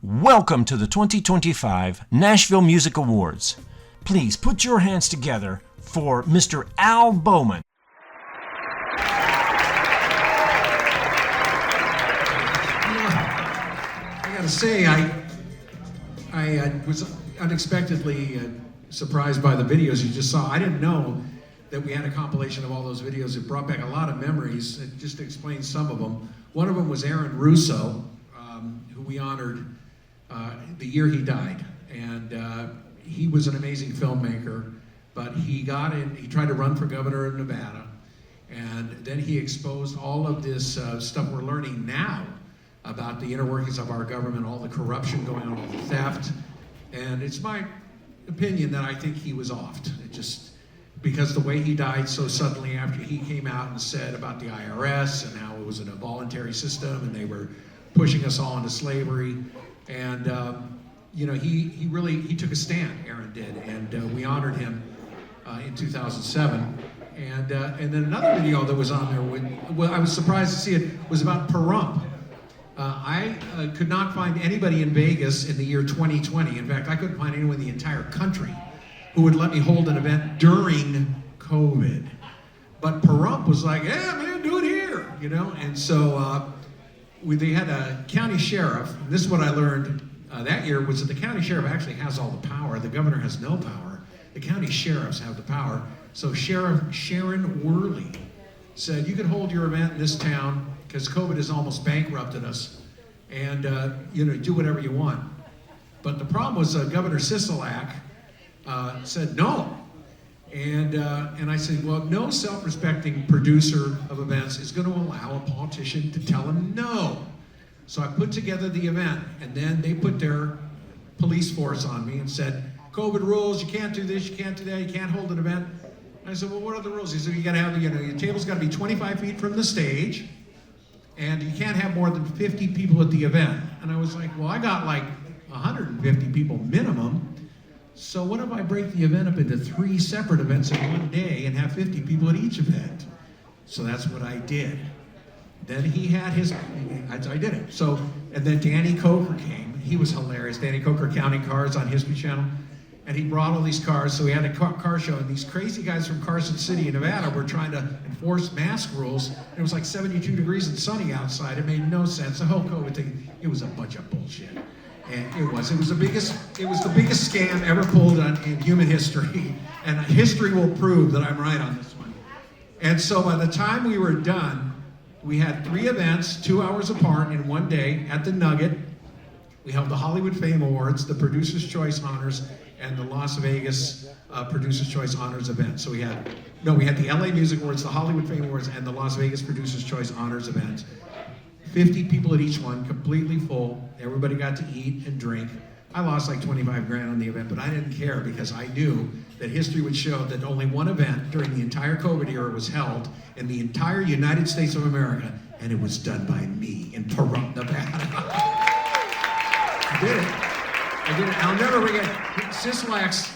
Welcome to the 2025 Nashville Music Awards. Please put your hands together for Mr. Al Bowman. I gotta say, I was unexpectedly surprised by the videos you just saw. I didn't know that we had a compilation of all those videos. It brought back a lot of memories. Just to explain some of them. One of them was Aaron Russo, who we honored the year he died. And he was an amazing filmmaker, but he tried to run for governor of Nevada. And then he exposed all of this stuff we're learning now about the inner workings of our government, all the corruption going on, all the theft. And it's my opinion that I think he was offed. It just, because the way he died so suddenly after he came out and said about the IRS and how it was an involuntary system and they were pushing us all into slavery. And he took a stand, Aaron did, and we honored him in 2007. And then another video that was on there, I was surprised to see it, was about Pahrump. I could not find anybody in Vegas in the year 2020. In fact, I couldn't find anyone in the entire country who would let me hold an event during COVID. But Pahrump was like, yeah, man, do it here, you know? And so they had a county sheriff, and this is what I learned that year, was that the county sheriff actually has all the power. The governor has no power. The county sheriffs have the power. So Sheriff Sharon Worley said, you can hold your event in this town because COVID has almost bankrupted us, and do whatever you want. But the problem was Governor Sisolak said no. And I said, well, no self-respecting producer of events is going to allow a politician to tell him no. So I put together the event, and then they put their police force on me and said, COVID rules, you can't do this, you can't do that, you can't hold an event. And I said, well, what are the rules? He said, you gotta have, your table's gotta be 25 feet from the stage, and you can't have more than 50 people at the event. And I was like, well, I got like 150 people minimum. So what if I break the event up into 3 separate events in one day and have 50 people at each event? So that's what I did. Then he had I did it. So, and then Danny Coker came. He was hilarious. Danny Coker counting cars on History Channel. And he brought all these cars, so we had a car show, and these crazy guys from Carson City, Nevada were trying to enforce mask rules. And it was like 72 degrees and sunny outside. It made no sense. The whole COVID thing, it was a bunch of bullshit. And it was the biggest scam ever pulled in human history. And history will prove that I'm right on this one. And so by the time we were done, we had 3 events, 2 hours apart in one day at the Nugget. We held the Hollywood Fame Awards, the Producer's Choice Honors, and the Las Vegas Producer's Choice Honors event. So we had the LA Music Awards, the Hollywood Fame Awards, and the Las Vegas Producer's Choice Honors event. 50 people at each one, completely full. Everybody got to eat and drink. I lost like 25 grand on the event, but I didn't care because I knew that history would show that only one event during the entire COVID era was held in the entire United States of America, and it was done by me in Pahrump, Nevada. I did it. I'll never forget, Sisolak's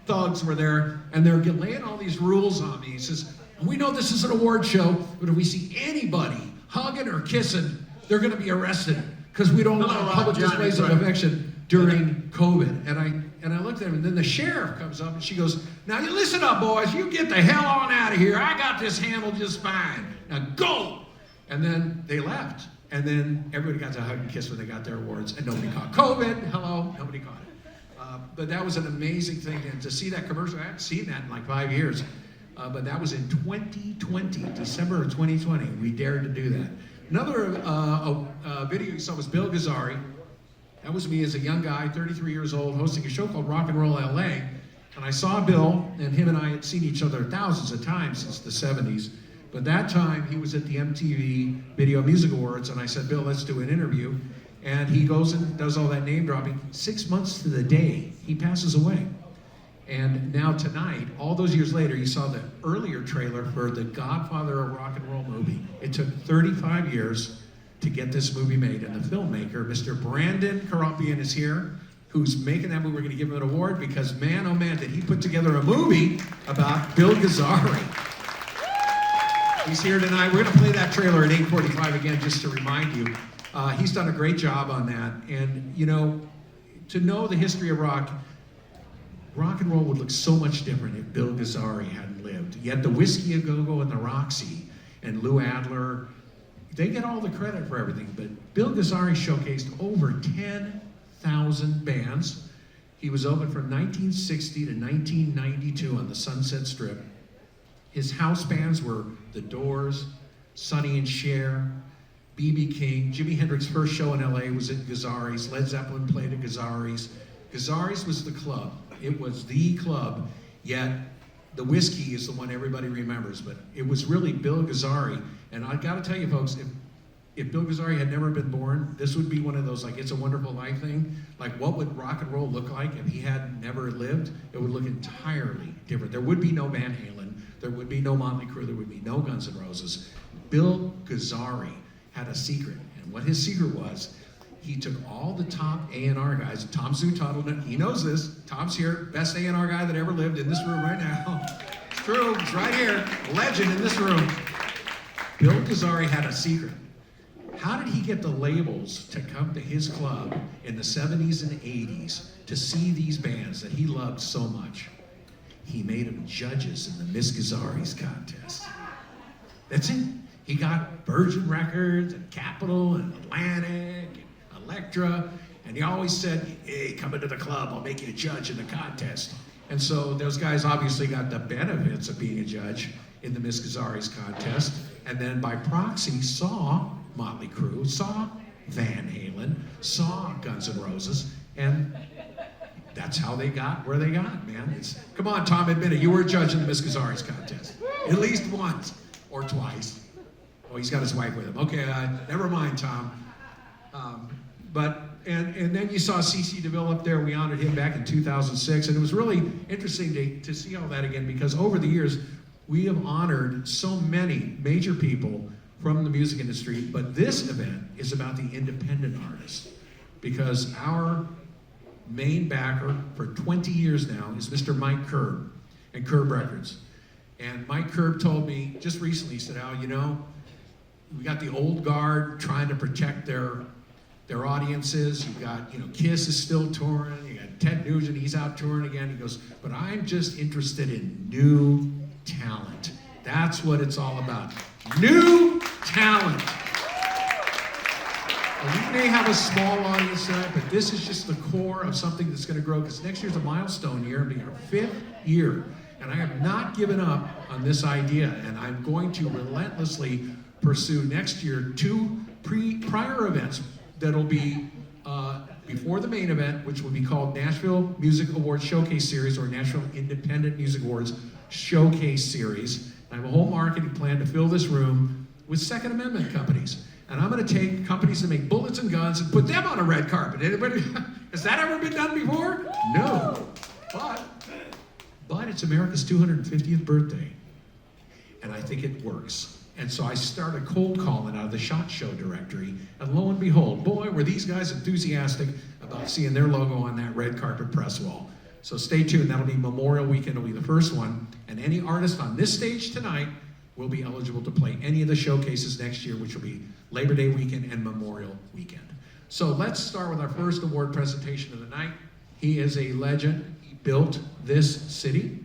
thugs were there, and they're laying all these rules on me. He says, we know this is an award show, but if we see anybody hugging or kissing, they're going to be arrested because we don't allow public displays of affection during COVID. And I looked at him, and then the sheriff comes up, and she goes, now you listen up, boys. You get the hell on out of here. I got this handled just fine. Now go. And then they left. And then everybody got to hug and kiss when they got their awards, and nobody caught COVID. Hello, nobody caught it. But that was an amazing thing, and to see that commercial, I haven't seen that in like 5 years. But that was in 2020, December of 2020. We dared to do that. Another video you saw was Bill Gazzari. That was me as a young guy, 33 years old, hosting a show called Rock and Roll LA. And I saw Bill, and him and I had seen each other thousands of times since the 70s. But that time, he was at the MTV Video Music Awards, and I said, Bill, let's do an interview. And he goes and does all that name dropping. 6 months to the day, he passes away. And now tonight, all those years later, you saw the earlier trailer for the Godfather of Rock and Roll movie. It took 35 years to get this movie made. And the filmmaker, Mr. Brandon Karumpian, is here, who's making that movie. We're gonna give him an award because man, oh man, did he put together a movie about Bill Gazzari. He's here tonight. We're gonna play that trailer at 8:45 again, just to remind you. He's done a great job on that. And, you know, to know the history of rock and roll would look so much different if Bill Gazzari hadn't lived. Yet the Whiskey A Go-Go and the Roxy and Lou Adler, they get all the credit for everything. But Bill Gazzari showcased over 10,000 bands. He was open from 1960 to 1992 on the Sunset Strip. His house bands were The Doors, Sonny and Cher, B.B. King. Jimi Hendrix's first show in LA was at Gazzari's. Led Zeppelin played at Gazzari's. Gazzari's was the club. It was the club, yet the whiskey is the one everybody remembers. But it was really Bill Gazzari. And I gotta tell you folks, if Bill Gazzari had never been born, this would be one of those like It's a Wonderful Life thing. Like what would rock and roll look like if he had never lived? It would look entirely different. There would be no Van Halen, there would be no Motley Crue, there would be no Guns N' Roses. Bill Gazzari had a secret, and what his secret was, he took all the top A&R guys. Tom Zutautl, he knows this. Tom's here, best A&R guy that ever lived in this room right now. It's true, he's right here, a legend in this room. Bill Gazzari had a secret. How did he get the labels to come to his club in the 70s and 80s to see these bands that he loved so much? He made them judges in the Miss Gazzari's contest. That's it. He got Virgin Records and Capitol and Atlantic and Elektra, and he always said, hey, come into the club, I'll make you a judge in the contest. And so those guys obviously got the benefits of being a judge in the Miss Gazzari's contest, and then by proxy saw Motley Crue, saw Van Halen, saw Guns N' Roses, and that's how they got where they got, man. Come on, Tom, admit it. You were a judge in the Miss Gazzari's contest. At least once or twice. Oh, he's got his wife with him. Okay, never mind, Tom. And then you saw CeCe DeVille up there. We honored him back in 2006, and it was really interesting to see all that again, because over the years, we have honored so many major people from the music industry, but this event is about the independent artists, because our main backer for 20 years now is Mr. Mike Curb and Curb Records. And Mike Curb told me just recently, he said, Al, you know, we got the old guard trying to protect their audiences. You got, you know, Kiss is still touring. You got Ted Nugent, he's out touring again. He goes, but I'm just interested in new talent. That's what it's all about. New talent. We may have a small audience tonight, but this is just the core of something that's going to grow, because next year's a milestone year. It'll be our 5th year. And I have not given up on this idea, and I'm going to relentlessly pursue next year 2 prior events that'll be before the main event, which will be called Nashville Music Awards Showcase Series, or Nashville Independent Music Awards Showcase Series. I have a whole marketing plan to fill this room with Second Amendment companies. And I'm going to take companies that make bullets and guns and put them on a red carpet. Anybody, has that ever been done before? No. But it's America's 250th birthday. And I think it works. And so I started cold calling out of the SHOT Show directory. And lo and behold, boy, were these guys enthusiastic about seeing their logo on that red carpet press wall. So stay tuned. That'll be Memorial Weekend. It'll be the first one. And any artist on this stage tonight will be eligible to play any of the showcases next year, which will be Labor Day weekend and Memorial Weekend. So let's start with our first award presentation of the night. He is a legend. He built this city.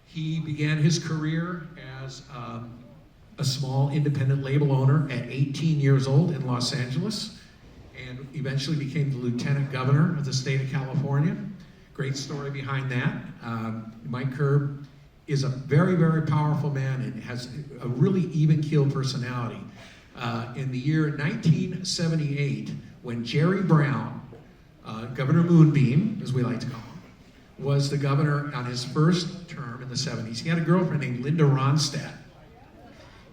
He began his career as a small independent label owner at 18 years old in Los Angeles, and eventually became the lieutenant governor of the state of California. Great story behind that. Mike Curb is a very, very powerful man and has a really even-keeled personality. In the year 1978, when Jerry Brown, Governor Moonbeam, as we like to call him, was the governor on his first term in the 70s, he had a girlfriend named Linda Ronstadt.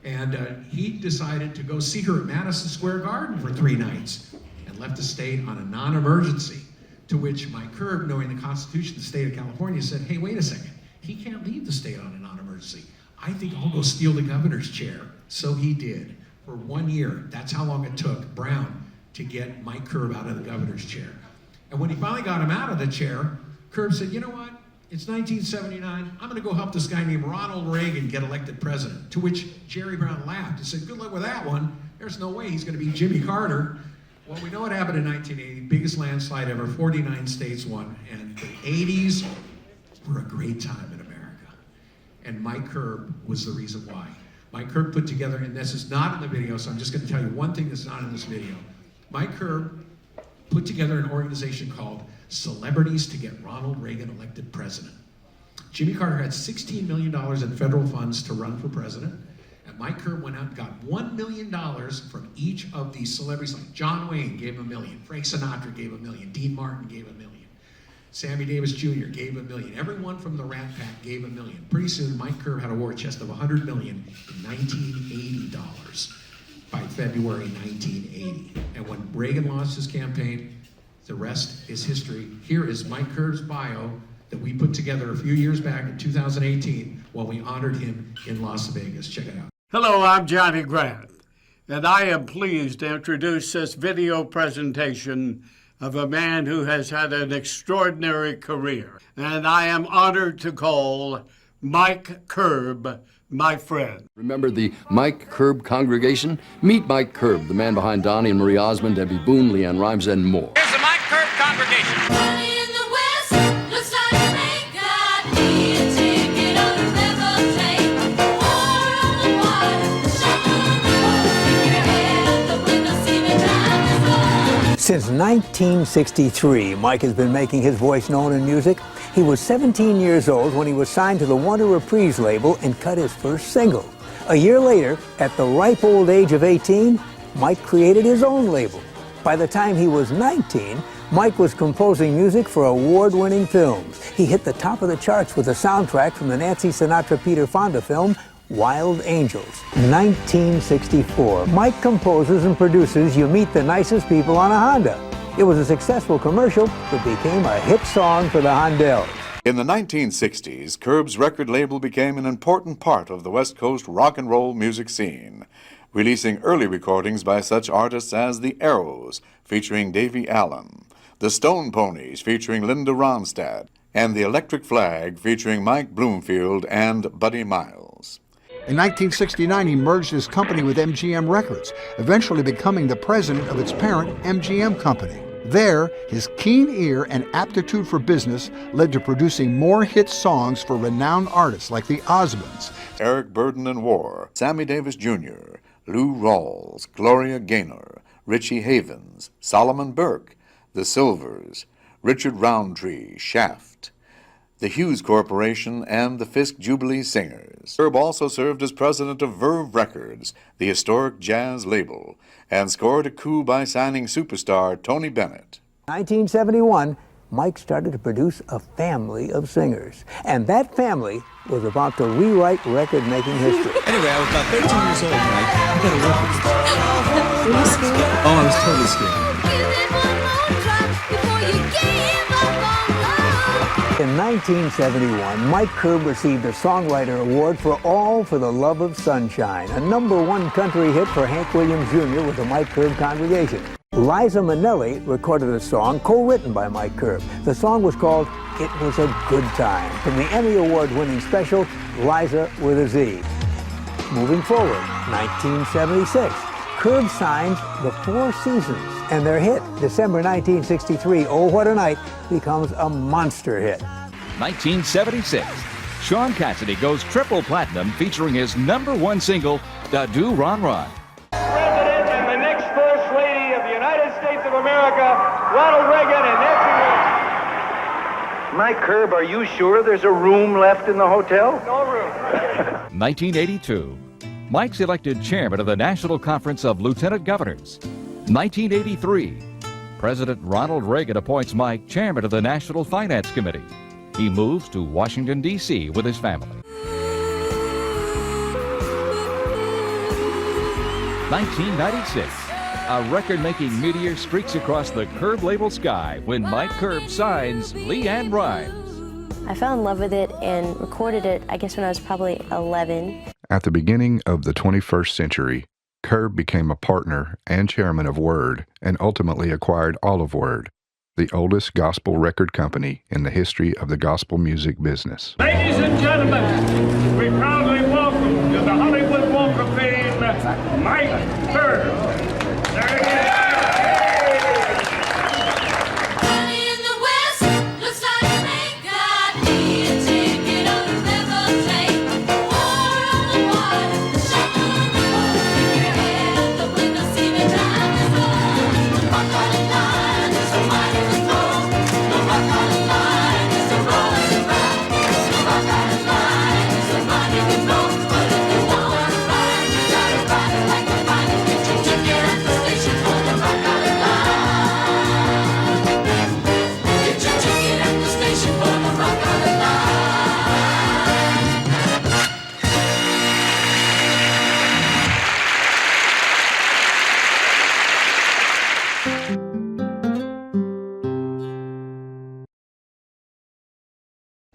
And he decided to go see her at Madison Square Garden for 3 nights and left the state on a non-emergency, to which Mike Curb, knowing the Constitution of the state of California, said, hey, wait a second. He can't leave the state on a non-emergency. I think I'll go steal the governor's chair. So he did. For 1 year, that's how long it took Brown to get Mike Curb out of the governor's chair. And when he finally got him out of the chair, Curb said, you know what? It's 1979. I'm going to go help this guy named Ronald Reagan get elected president. To which Jerry Brown laughed and said, good luck with that one. There's no way he's going to be Jimmy Carter. Well, we know what happened in 1980, biggest landslide ever, 49 states won, and the 80s were a great time in America. And Mike Curb was the reason why. Mike Curb put together, and this is not in the video, so I'm just going to tell you one thing that's not in this video. Mike Curb put together an organization called Celebrities to Get Ronald Reagan Elected President. Jimmy Carter had $16 million in federal funds to run for president, and Mike Curb went out and got $1 million from each of these celebrities, like John Wayne gave $1 million, Frank Sinatra gave $1 million, Dean Martin gave $1 million, Sammy Davis Jr. gave $1 million. Everyone from the Rat Pack gave $1 million. Pretty soon, Mike Curb had a war chest of $100 million in 1980 dollars by February 1980. And when Reagan launched his campaign, the rest is history. Here is Mike Curb's bio that we put together a few years back in 2018 while we honored him in Las Vegas. Check it out. Hello, I'm Johnny Grant, and I am pleased to introduce this video presentation of a man who has had an extraordinary career. And I am honored to call Mike Curb my friend. Remember the Mike Curb congregation? Meet Mike Curb, the man behind Donnie and Marie Osmond, Debbie Boone, Leanne Rhymes, and more. Here's the Mike Curb congregation. Since 1963, Mike has been making his voice known in music. He was 17 years old when he was signed to the Wonder Reprise label and cut his first single. A year later, at the ripe old age of 18, Mike created his own label. By the time he was 19, Mike was composing music for award-winning films. He hit the top of the charts with a soundtrack from the Nancy Sinatra-Peter Fonda film, Wild Angels. 1964, Mike composes and produces You Meet the Nicest People on a Honda. It was a successful commercial that became a hit song for the Hondells. In the 1960s, Curb's record label became an important part of the West Coast rock and roll music scene, releasing early recordings by such artists as the Arrows, featuring Davy Allen, the Stone Ponies, featuring Linda Ronstadt, and the Electric Flag, featuring Mike Bloomfield and Buddy Miles. In 1969, he merged his company with MGM Records, eventually becoming the president of its parent, MGM Company. There, his keen ear and aptitude for business led to producing more hit songs for renowned artists like the Osmonds, Eric Burden and War, Sammy Davis Jr., Lou Rawls, Gloria Gaynor, Richie Havens, Solomon Burke, The Silvers, Richard Roundtree, Shaft, the Hughes Corporation, and the Fisk Jubilee Singers. Curb also served as president of Verve Records, the historic jazz label, and scored a coup by signing superstar Tony Bennett. 1971, Mike started to produce a family of singers. And that family was about to rewrite record-making history. Anyway, I was about 13 years old, Mike. I got a record. Were you scared? Oh, I was totally scared. In 1971, Mike Curb received a Songwriter Award for All for the Love of Sunshine, a #1 country hit for Hank Williams Jr. with the Mike Curb congregation. Liza Minnelli recorded a song co-written by Mike Curb. The song was called It Was a Good Time, from the Emmy Award-winning special, Liza with a Z. Moving forward, 1976, Curb signs the Four Seasons, and their hit, December 1963, Oh What a Night, becomes a monster hit. 1976, Sean Cassidy goes triple platinum featuring his #1 single, Da Do Ron Ron. President and the next First Lady of the United States of America, Ronald Reagan and Nancy Reagan. Mike Curb, are you sure there's a room left in the hotel? No room. 1982, Mike's elected chairman of the National Conference of Lieutenant Governors. 1983, President Ronald Reagan appoints Mike chairman of the National Finance Committee. He moves to Washington, D.C. with his family. 1996, a record-making meteor streaks across the Curb label sky when Mike Curb signs Leanne Rhymes. I fell in love with it and recorded it, I guess, when I was probably 11. At the beginning of the 21st century, Curb became a partner and chairman of Word and ultimately acquired Olive Word, the oldest gospel record company in the history of the gospel music business. Ladies and gentlemen, we proudly welcome to the Hollywood Walk of Fame, Mike Curb. There he is.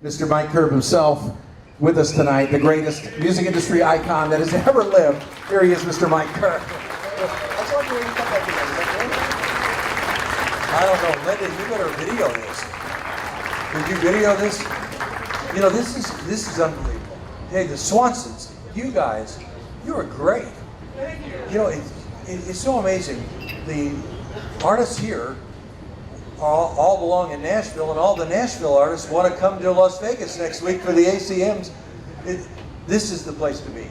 Mr. Mike Curb himself with us tonight, the greatest music industry icon that has ever lived. Here he is, Mr. Mike Curb. I don't know, Linda, you better video this. Did you video this? You know, this is unbelievable. Hey, the Swansons, you guys, you are great. You know, it's so amazing. The artists here all belong in Nashville, and all the Nashville artists want to come to Las Vegas next week for the ACMs. This is the place to be.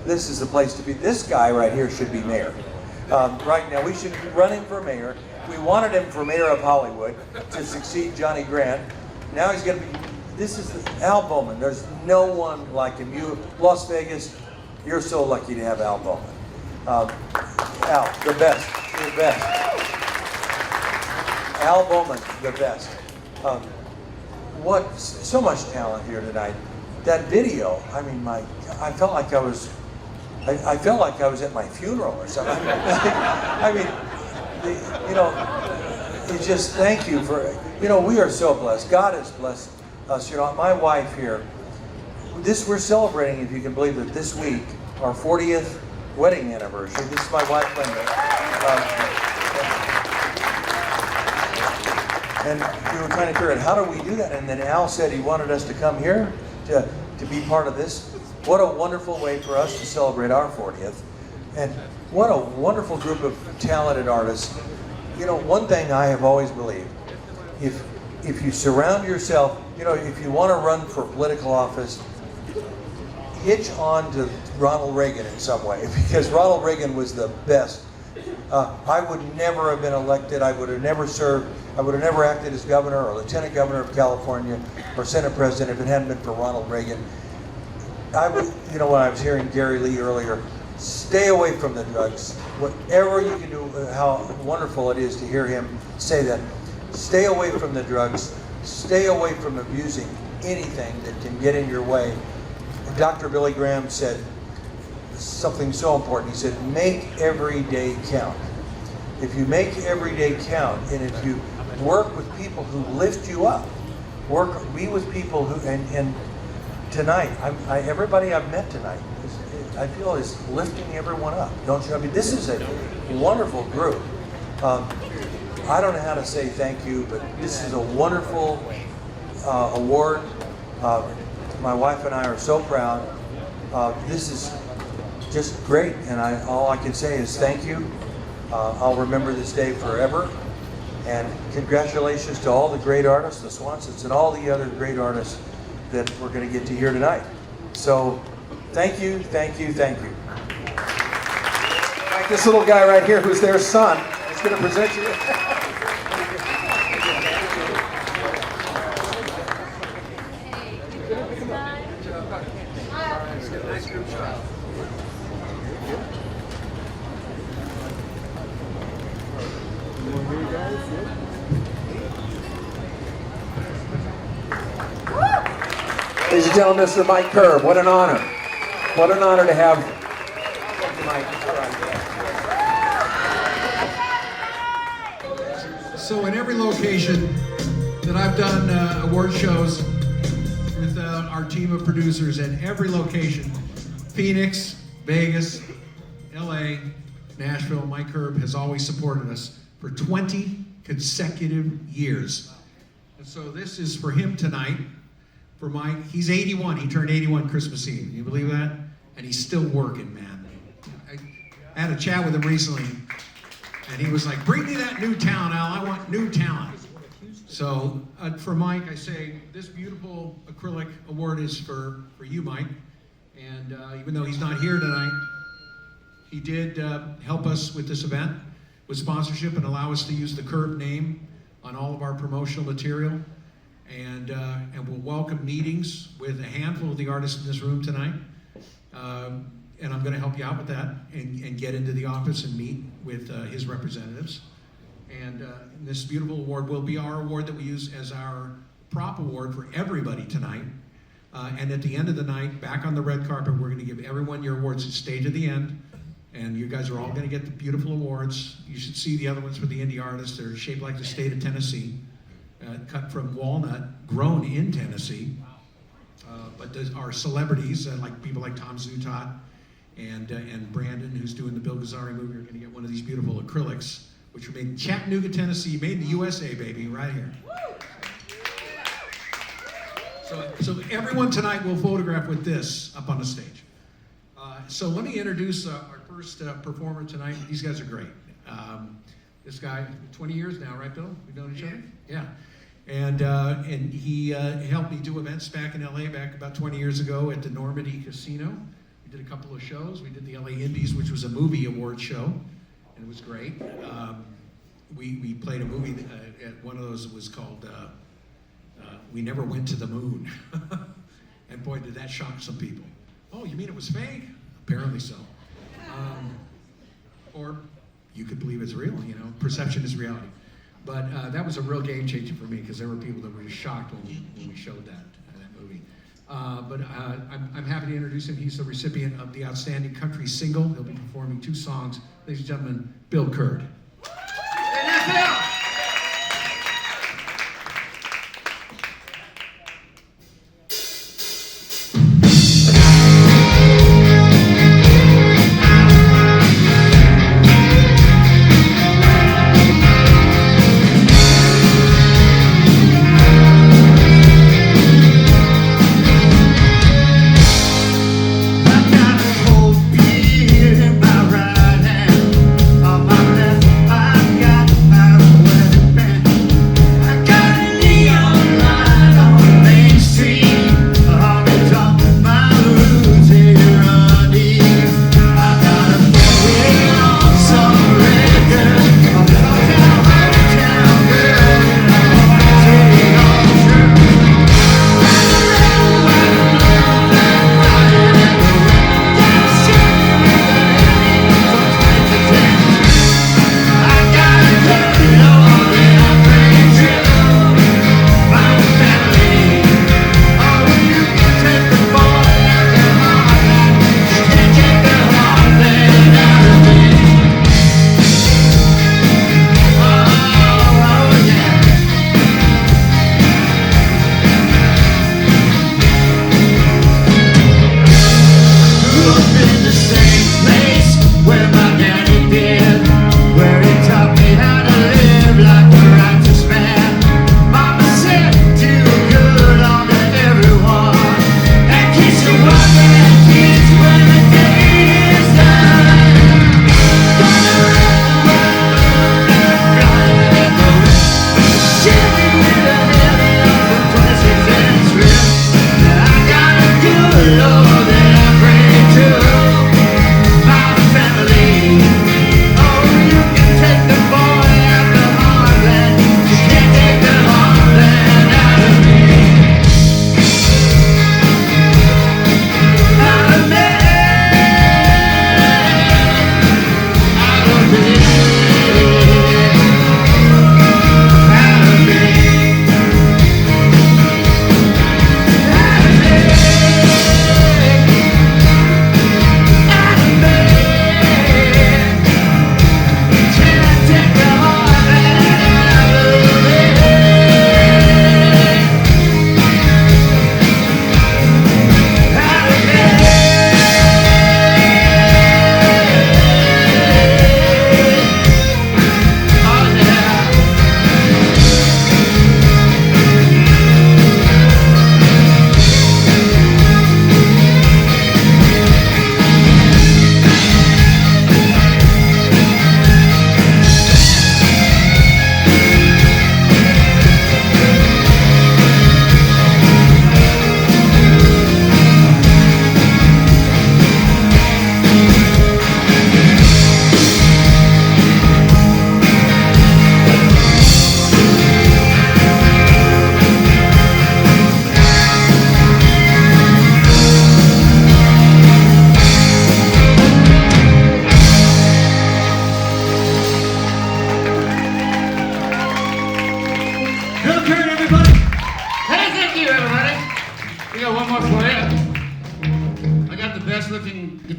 This is the place to be. This guy right here should be mayor. Right now, we should be running for mayor. We wanted him for mayor of Hollywood to succeed Johnny Grant. Now he's going to be, this is Al Bowman. There's no one like him. You, Las Vegas, you're so lucky to have Al Bowman. Al, the best, the best. Al Bowman, the best. So much talent here tonight. That video, I mean, I felt like I was at my funeral or something. I mean, you know, it's just thank you for, you know, we are so blessed. God has blessed us. You know, my wife here, we're celebrating, if you can believe it, this week, our 40th wedding anniversary. This is my wife, Linda. And we were trying to figure out how do we do that, and then Al said he wanted us to come here to be part of this. What a wonderful way for us to celebrate our 40th. And what a wonderful group of talented artists. You know, one thing I have always believed, if you surround yourself, you know, if you want to run for political office, hitch on to Ronald Reagan in some way, because Ronald Reagan was the best. I would never have been elected. I would have never served. I would have never acted as governor or lieutenant governor of California or Senate president if it hadn't been for Ronald Reagan. I would, you know, when I was hearing Gary Lee earlier, stay away from the drugs. Whatever you can do, how wonderful it is to hear him say that. Stay away from the drugs. Stay away from abusing anything that can get in your way. Dr. Billy Graham said something so important. He said, make every day count. If you make every day count, and if you work with people who lift you up, be with people who, and tonight, everybody I've met tonight, I feel is lifting everyone up, don't you? I mean, this is a wonderful group. I don't know how to say thank you, but this is a wonderful award. My wife and I are so proud. This is just great, and all I can say is thank you. I'll remember this day forever. And congratulations to all the great artists, the Swansons, and all the other great artists that we're going to get to hear tonight. So thank you, thank you, thank you. Like this little guy right here who's their son is going to present you. Ladies and gentlemen, Mr. Mike Curb, what an honor. What an honor to have Mike. So in every location that I've done award shows with our team of producers, in every location, Phoenix, Vegas, LA, Nashville, Mike Curb has always supported us for 20 consecutive years. And so this is for him tonight. For Mike, he's 81. He turned 81 Christmas Eve. You believe that? And he's still working, man. I had a chat with him recently, and he was like, bring me that new talent, Al. I want new talent. So for Mike, I say, this beautiful acrylic award is for you, Mike. And even though he's not here tonight, he did help us with this event, with sponsorship, and allow us to use the Curb name on all of our promotional material. And we'll welcome meetings with a handful of the artists in this room tonight. And I'm going to help you out with that and get into the office and meet with his representatives. And this beautiful award will be our award that we use as our prop award for everybody tonight. And at the end of the night, back on the red carpet, we're going to give everyone your awards. Stay to the end. And you guys are all going to get the beautiful awards. You should see the other ones for the indie artists. They're shaped like the state of Tennessee. Cut from walnut, grown in Tennessee. but our celebrities, like people like Tom Zutaut and Brandon, who's doing the Bill Gazzari movie, are going to get one of these beautiful acrylics, which were made in Chattanooga, Tennessee, made in the USA, baby, right here. So everyone tonight will photograph with this up on the stage. So let me introduce our first performer tonight. These guys are great. This guy, 20 years now, right, Bill? We've known each other? Yeah. And he helped me do events back in LA back about 20 years ago at the Normandy Casino. We did a couple of shows. We did the LA Indies, which was a movie award show, and it was great. We played a movie at one of those. It was called We Never Went to the Moon. And boy, did that shock some people. Oh, you mean it was fake? Apparently so. Or you could believe it's real, you know, perception is reality. But that was a real game changer for me, because there were people that were just shocked when we showed that movie. But I'm happy to introduce him. He's the recipient of the Outstanding Country Single. He'll be performing 2 songs. Ladies and gentlemen, Bill Kurd. Hey, Nashville!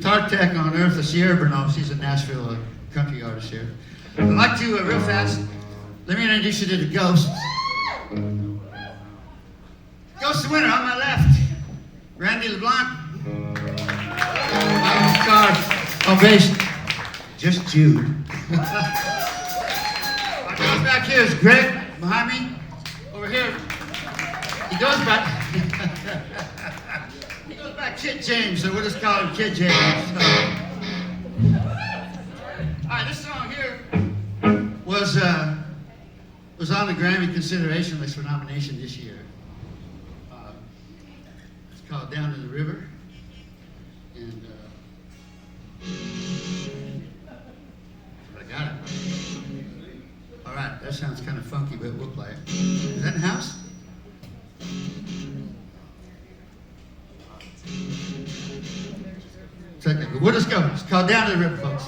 guitar tech on earth, the Sierra Bernal. She's a Nashville country artist here. I'd like to, real fast, let me introduce you to the Ghosts. Ghosts of Winter on my left. Randy LeBlanc. God, ovation. Just Jude. Our goes back here is Greg behind me. Over here, he goes back. He goes back Kid James, so we'll just call him Kid James. All right, this song here was on the Grammy consideration list for nomination this year. It's called Down to the River. And I got it. All right, that sounds kind of funky, but we'll play it. Is that in the house? Technically, we'll just go. It's called Down to the River, folks.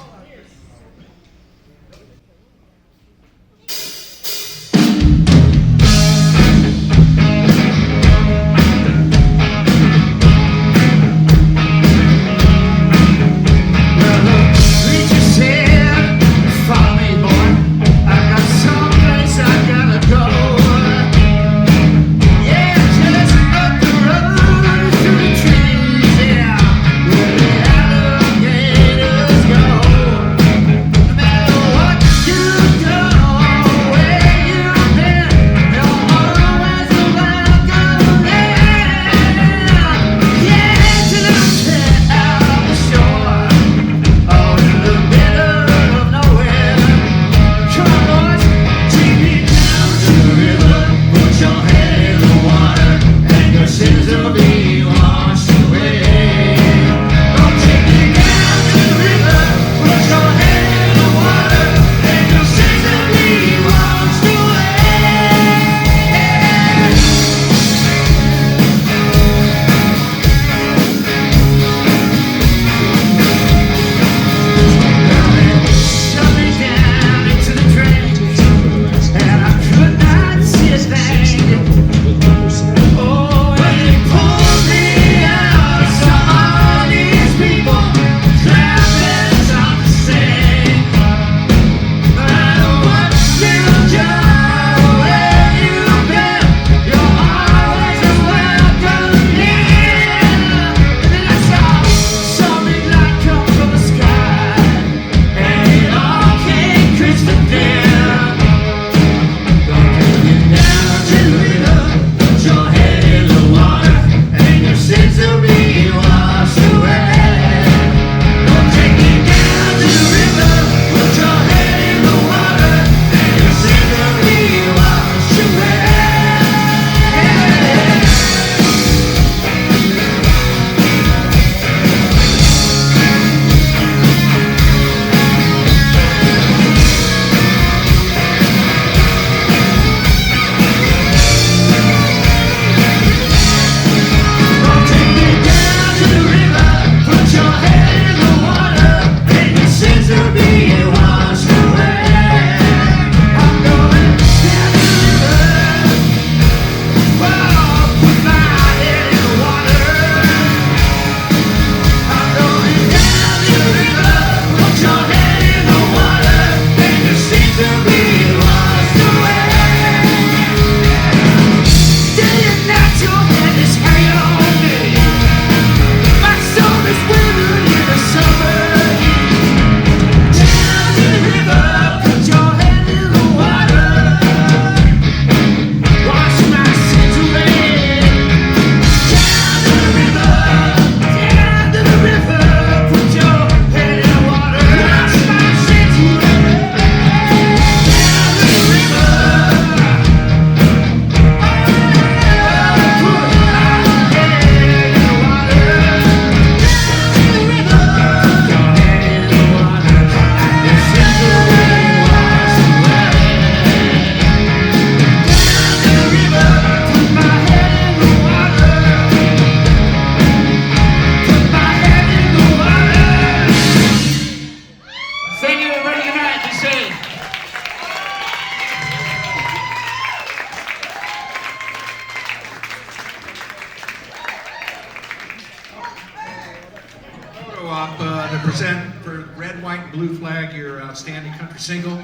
To present for Red, White, and Blue Flag your outstanding country single.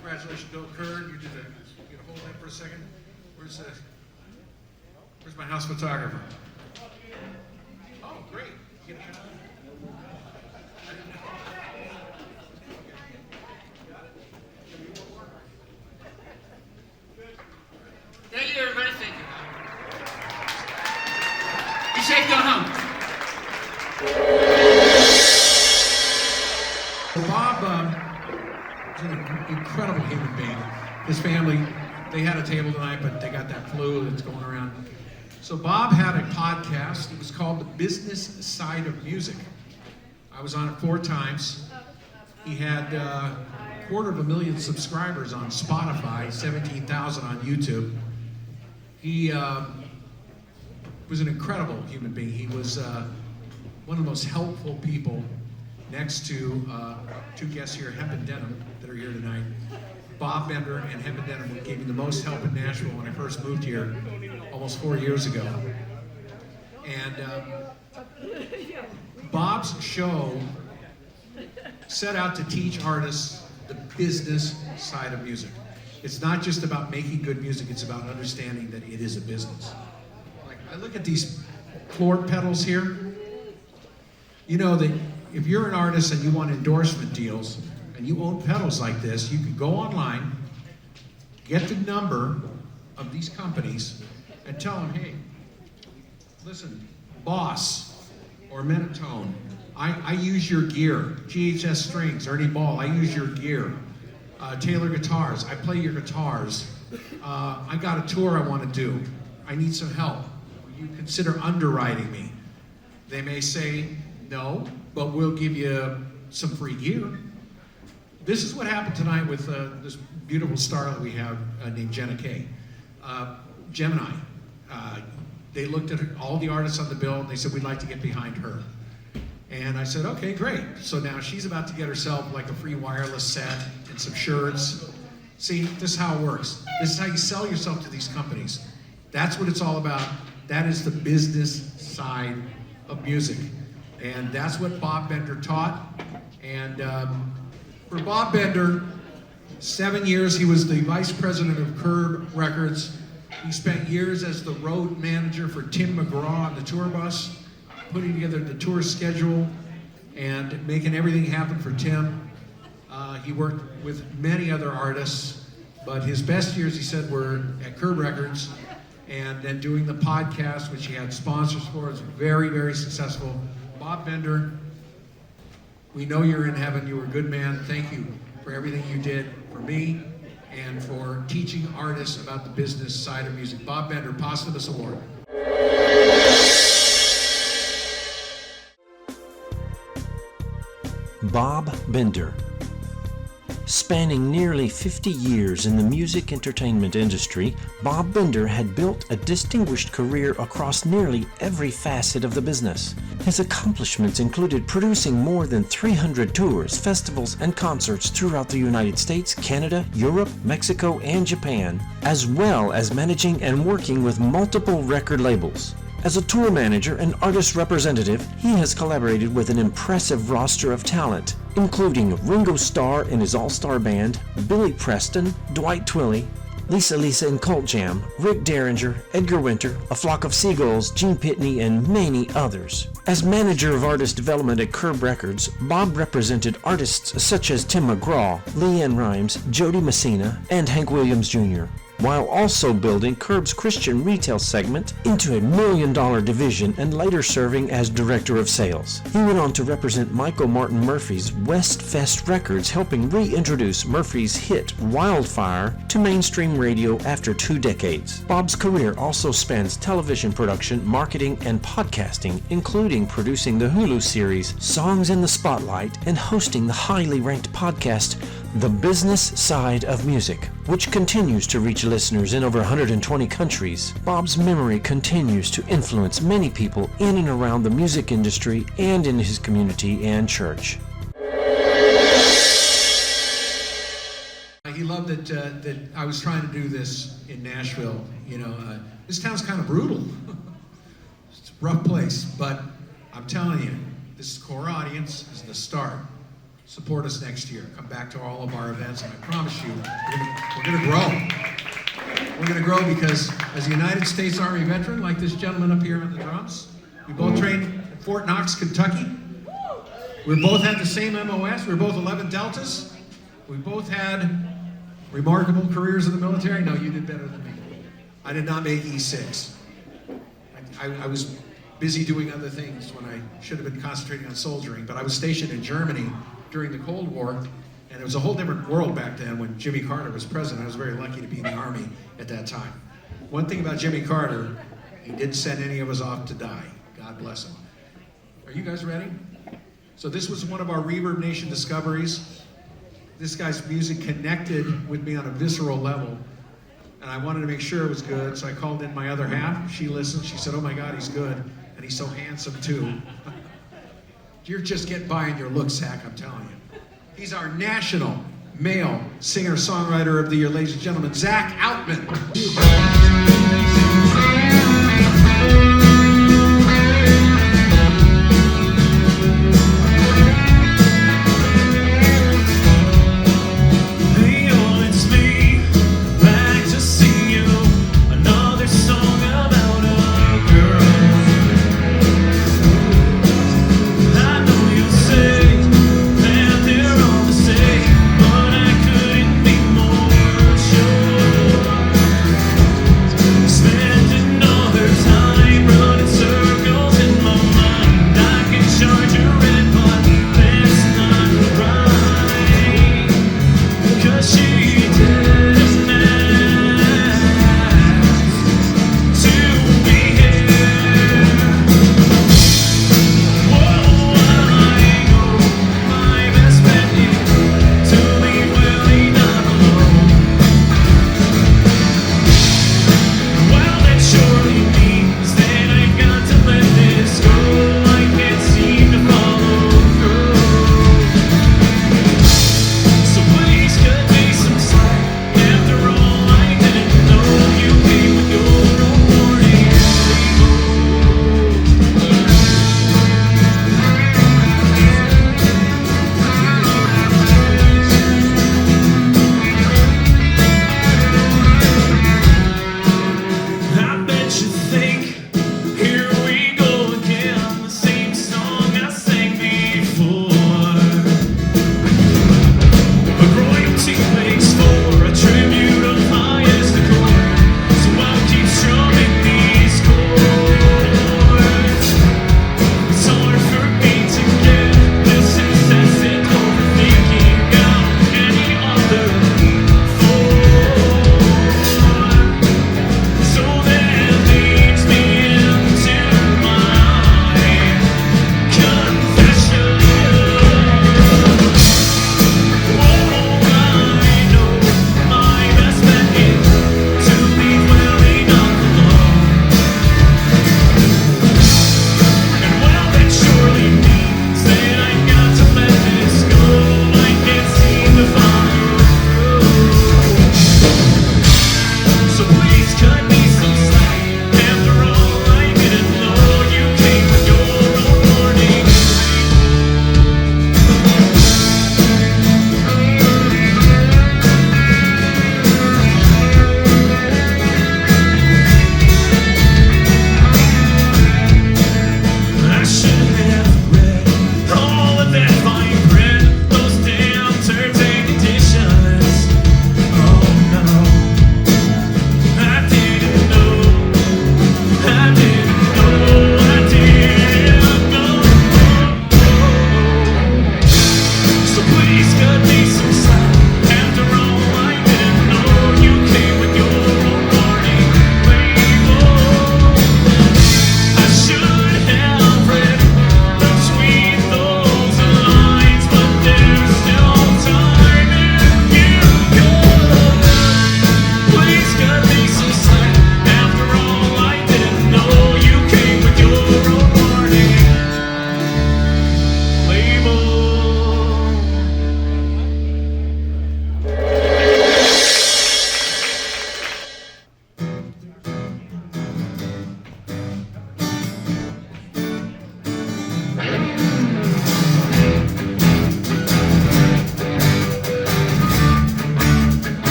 Congratulations, Bill Kerr. You get a hold of that for a second. Where's my house photographer? great. Thank you, everybody. Thank you. Be safe going home. Bob is an incredible human being. His family, they had a table tonight, but they got that flu that's going around. So Bob had a podcast. It was called The Business Side of Music. I was on it 4 times. He had 250,000 subscribers on Spotify, 17,000 on YouTube. He was an incredible human being. He was one of the most helpful people, next to 2 guests here, Hemp and Denham, that are here tonight. Bob Bender and Hemp and Denham gave me the most help in Nashville when I first moved here almost 4 years ago. And Bob's show set out to teach artists the business side of music. It's not just about making good music, it's about understanding that it is a business. Like, I look at these floor pedals here. You know that if you're an artist and you want endorsement deals and you own pedals like this, you can go online, get the number of these companies, and tell them, hey, listen, Boss or Menatone, I use your gear. GHS Strings, Ernie Ball, I use your gear. Taylor Guitars, I play your guitars. I got a tour I want to do. I need some help. Will you consider underwriting me? They may say no, but we'll give you some free gear. This is what happened tonight with this beautiful star that we have named Jenna Kay. Gemini. They looked at all the artists on the bill and they said, we'd like to get behind her. And I said, okay, great. So now she's about to get herself like a free wireless set and some shirts. See, this is how it works. This is how you sell yourself to these companies. That's what it's all about. That is the business side of music. And that's what Bob Bender taught. And for Bob Bender, 7 years he was the vice president of Curb Records. He spent years as the road manager for Tim McGraw on the tour bus, putting together the tour schedule and making everything happen for Tim. He worked with many other artists, but his best years, he said, were at Curb Records, and then doing the podcast, which he had sponsors for. It was very, very successful. Bob Bender, we know you're in heaven. You were a good man. Thank you for everything you did for me and for teaching artists about the business side of music. Bob Bender, posthumous award. Bob Bender. Spanning nearly 50 years in the music entertainment industry, Bob Bender had built a distinguished career across nearly every facet of the business. His accomplishments included producing more than 300 tours, festivals, and concerts throughout the United States, Canada, Europe, Mexico, and Japan, as well as managing and working with multiple record labels. As a tour manager and artist representative, he has collaborated with an impressive roster of talent, including Ringo Starr and his all-star band, Billy Preston, Dwight Twilley, Lisa and Cult Jam, Rick Derringer, Edgar Winter, A Flock of Seagulls, Gene Pitney, and many others. As manager of artist development at Curb Records, Bob represented artists such as Tim McGraw, LeAnn Rimes, Jody Messina, and Hank Williams Jr., while also building Curb's Christian retail segment into a $1 million division and later serving as director of sales. He went on to represent Michael Martin Murphy's Westfest Records, helping reintroduce Murphy's hit Wildfire to mainstream radio after 2 decades. Bob's career also spans television production, marketing, and podcasting, including producing the Hulu series Songs in the Spotlight and hosting the highly ranked podcast The Business Side of Music, which continues to reach listeners in over 120 countries. Bob's memory continues to influence many people in and around the music industry and in his community and church. He loved that I was trying to do this in Nashville. You know, this town's kind of brutal. It's a rough place, but I'm telling you, this core audience is the start. Support us next year. Come back to all of our events, and I promise you, we're going to grow. We're going to grow because as a United States Army veteran, like this gentleman up here on the drums, we both trained at Fort Knox, Kentucky. We both had the same MOS. We were both 11 Deltas. We both had remarkable careers in the military. No, you did better than me. I did not make E6. I was busy doing other things when I should have been concentrating on soldiering, but I was stationed in Germany during the Cold War, and it was a whole different world back then when Jimmy Carter was president. I was very lucky to be in the Army at that time. One thing about Jimmy Carter, he didn't send any of us off to die. God bless him. Are you guys ready? So this was one of our Reverb Nation discoveries. This guy's music connected with me on a visceral level, and I wanted to make sure it was good, so I called in my other half. She listened. She said, oh my God, he's good, and he's so handsome too. You're just getting by in your looks, Zach, I'm telling you. He's our national male singer-songwriter of the year, ladies and gentlemen, Zach Outman.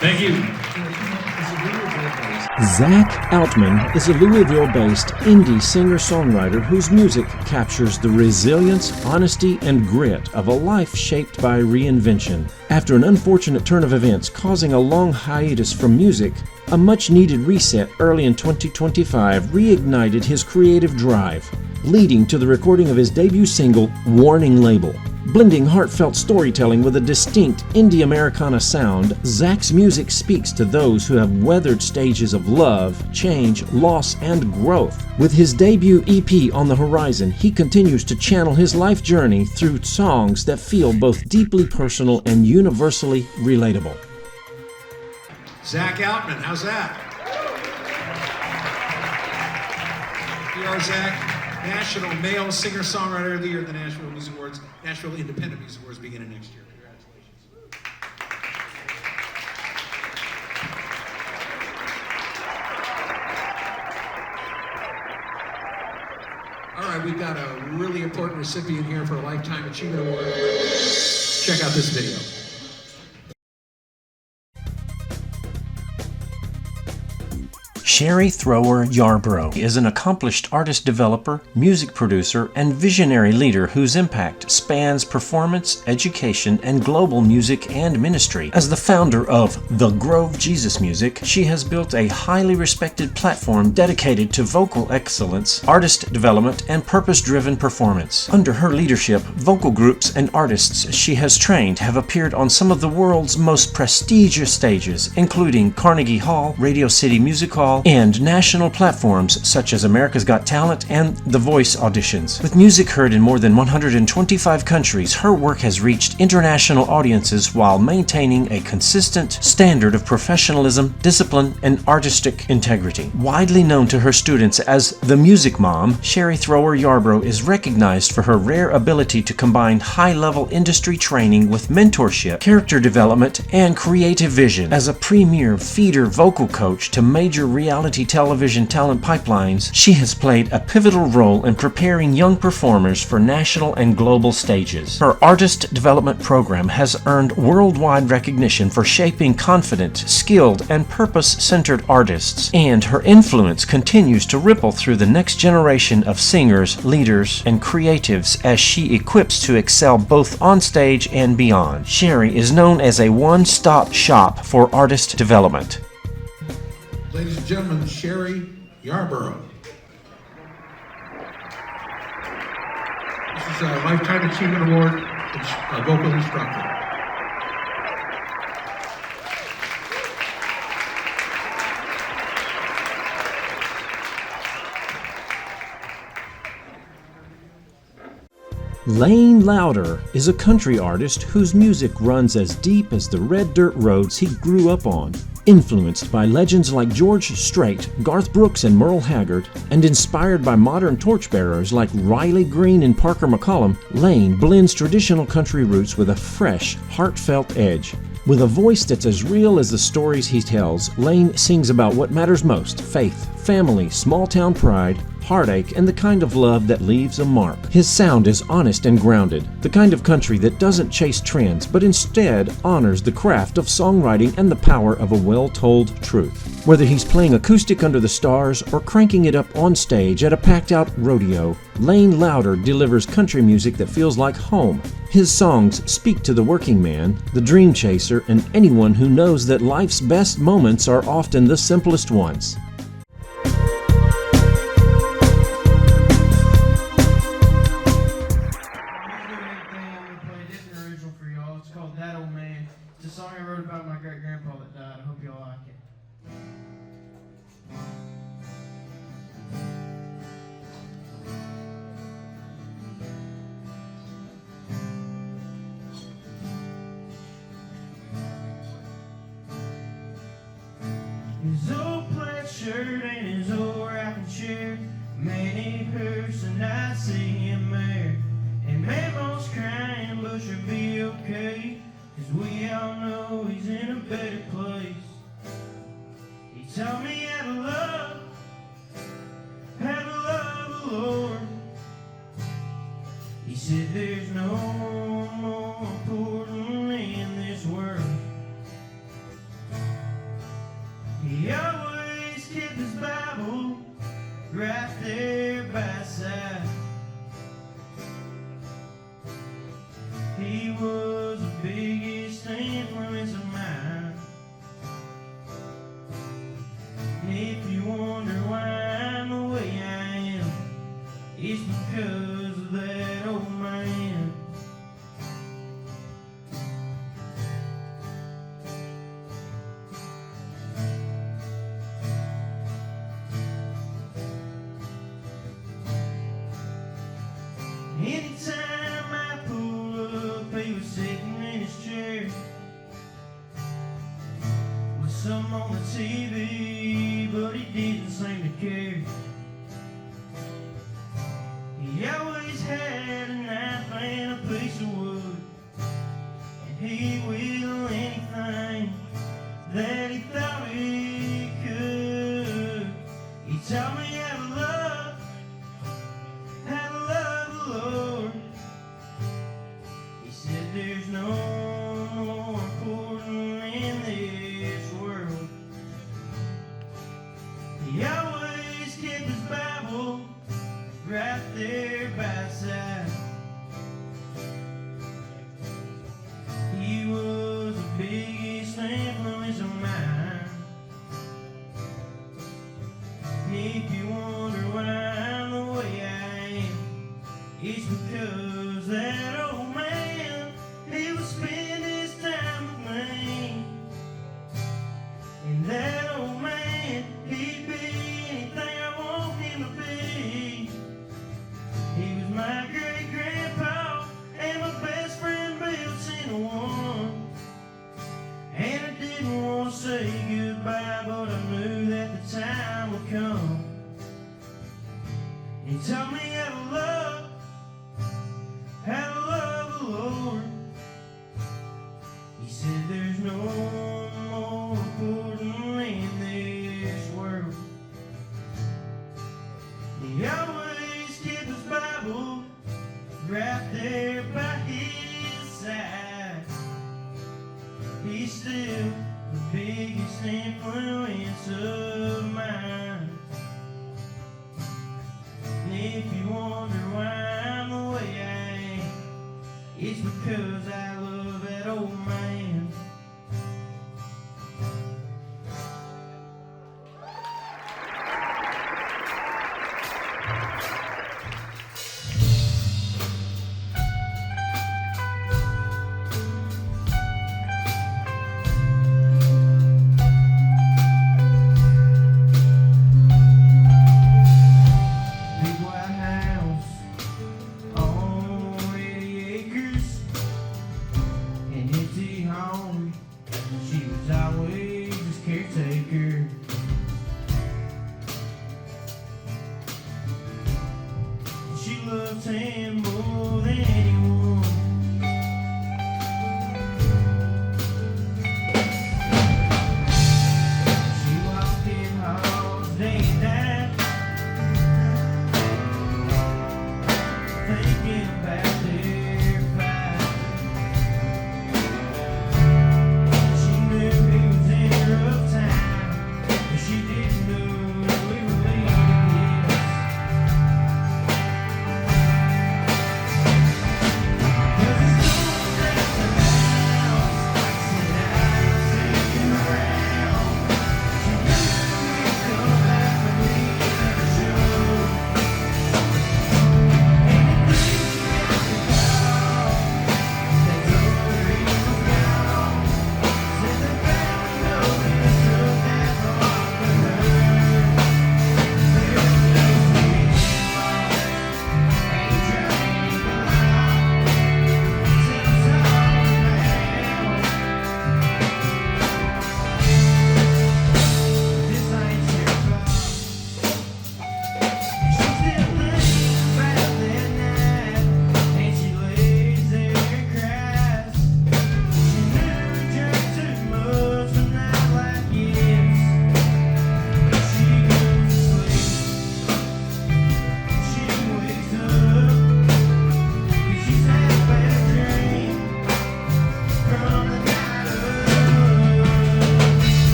Thank you. Zach Altman is a Louisville-based indie singer-songwriter whose music captures the resilience, honesty, and grit of a life shaped by reinvention. After an unfortunate turn of events causing a long hiatus from music, a much-needed reset early in 2025 reignited his creative drive, leading to the recording of his debut single, Warning Label. Blending heartfelt storytelling with a distinct indie Americana sound, Zach's music speaks to those who have weathered stages of love, change, loss, and growth. With his debut EP on the horizon, he continues to channel his life journey through songs that feel both deeply personal and universally relatable. Zach Altman, how's that? PR Zach. National Male Singer-Songwriter of the Year at the Nashville Music Awards, Nashville Independent Music Awards beginning next year. Congratulations. All right, we've got a really important recipient here for a Lifetime Achievement Award. Check out this video. Sherry Thrower Yarborough is an accomplished artist developer, music producer, and visionary leader whose impact spans performance, education, and global music and ministry. As the founder of The Grove Jesus Music, she has built a highly respected platform dedicated to vocal excellence, artist development, and purpose-driven performance. Under her leadership, vocal groups and artists she has trained have appeared on some of the world's most prestigious stages, including Carnegie Hall, Radio City Music Hall, and national platforms such as America's Got Talent and The Voice auditions. With music heard in more than 125 countries, her work has reached international audiences while maintaining a consistent standard of professionalism, discipline, and artistic integrity. Widely known to her students as the Music Mom, Sherry Thrower Yarborough is recognized for her rare ability to combine high-level industry training with mentorship, character development, and creative vision. As a premier feeder vocal coach to major reality television talent pipelines, she has played a pivotal role in preparing young performers for national and global stages. Her artist development program has earned worldwide recognition for shaping confident, skilled, and purpose-centered artists, and her influence continues to ripple through the next generation of singers, leaders, and creatives as she equips to excel both on stage and beyond. Sherry is known as a one-stop shop for artist development. Ladies and gentlemen, Sherry Yarborough. This is a Lifetime Achievement Award, vocal instructor. Lane Louder is a country artist whose music runs as deep as the red dirt roads he grew up on. Influenced by legends like George Strait, Garth Brooks, and Merle Haggard, and inspired by modern torchbearers like Riley Green and Parker McCollum, Lane blends traditional country roots with a fresh, heartfelt edge. With a voice that's as real as the stories he tells, Lane sings about what matters most: faith, family, small-town pride, heartache, and the kind of love that leaves a mark. His sound is honest and grounded, the kind of country that doesn't chase trends, but instead honors the craft of songwriting and the power of a well-told truth. Whether he's playing acoustic under the stars or cranking it up on stage at a packed-out rodeo, Lane Louder delivers country music that feels like home. His songs speak to the working man, the dream chaser, and anyone who knows that life's best moments are often the simplest ones. It's called That Old Man. It's a song I wrote about my great-grandpa that died. I hope y'all like it. His old plaid shirt and his old rocking chair, many person I see him there. And Mama's crying, but she'll be okay, 'cause we all know he's in a better place. He taught me how to love the Lord. He said there's no more important in this world right there by his side. He was the biggest influence of mine. And if you wonder why I'm the way I am, it's because of that old man. Anytime I pull up, he was sitting in his chair with some on the TV, but he didn't seem to care. He always had a knife and a piece of wood, and he will anything that he thought he could. He taught me how to love the Lord. He said there's no more important in this world. He always kept his Bible right there by his side. He was the biggest influence of mine. And if you wonder why I'm the way I am, it's because that old man, he would spend his time with me. And that old man, he'd be anything I want him to be. He was my great-grandpa and my best friend built into one. And I didn't want to say goodbye, but I knew that the time would come. He taught me how to love the Lord. He said there's no more important in this world. He always kept his Bible right there by his side. He's still the biggest influence of mine. And if you wonder why I'm the way I am, it's because I love that old man. Big white house on 80 acres, an empty home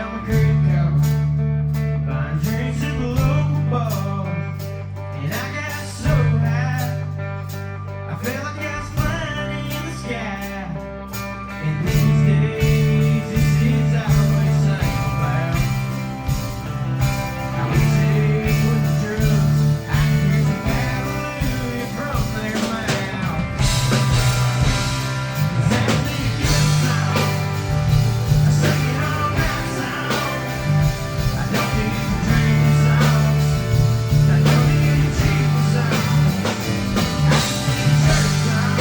out my credit card, buying drinks at the local bar. And I got so high, I felt like I was flying in the sky. And these days, this is all we think about. I wish they put the drugs, I can hear some hallelujah from their mouth. 'Cause that's the good song, I sing it all night song. I don't need to drink the songs, I don't need to cheat the songs. I just need a church song,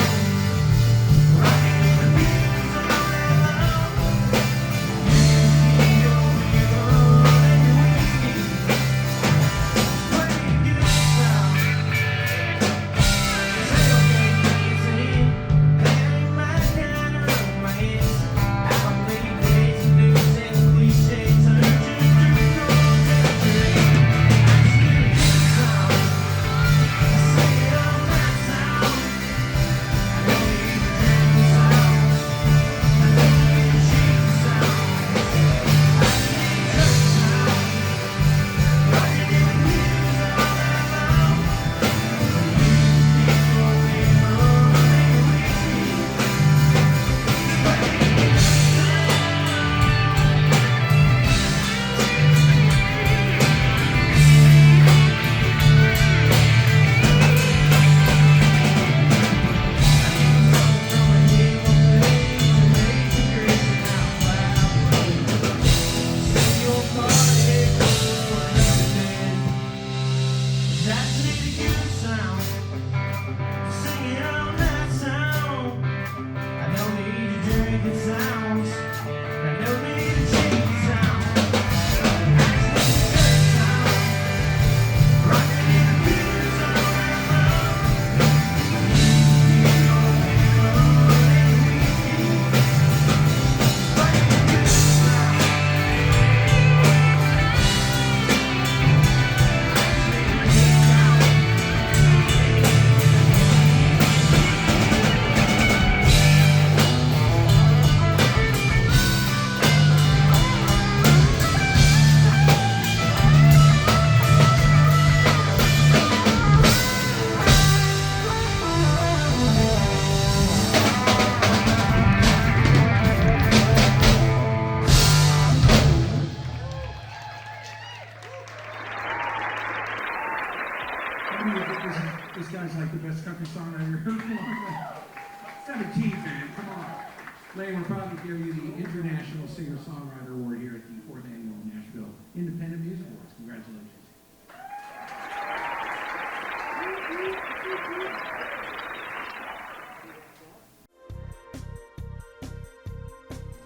rocking in the pews all night long. You can go your blood and your whiskey, play a good song. Tailgate dancing, that ain't my kind of romance. I don't need days and news and cliche turns to drink or country. I just need a good song, I sing it all night song. I don't need to drink the songs, I don't need to cheat the songs. I just need a church song, rocking in the pews all night long. You can go your blood and your whiskey, play a good song. How many of you think this guy's like the best country songwriter ever? 17, man, come on. Lane, we're proud to give you the International Singer-Songwriter Award here at the 4th Annual Nashville Independent Music Awards. Congratulations.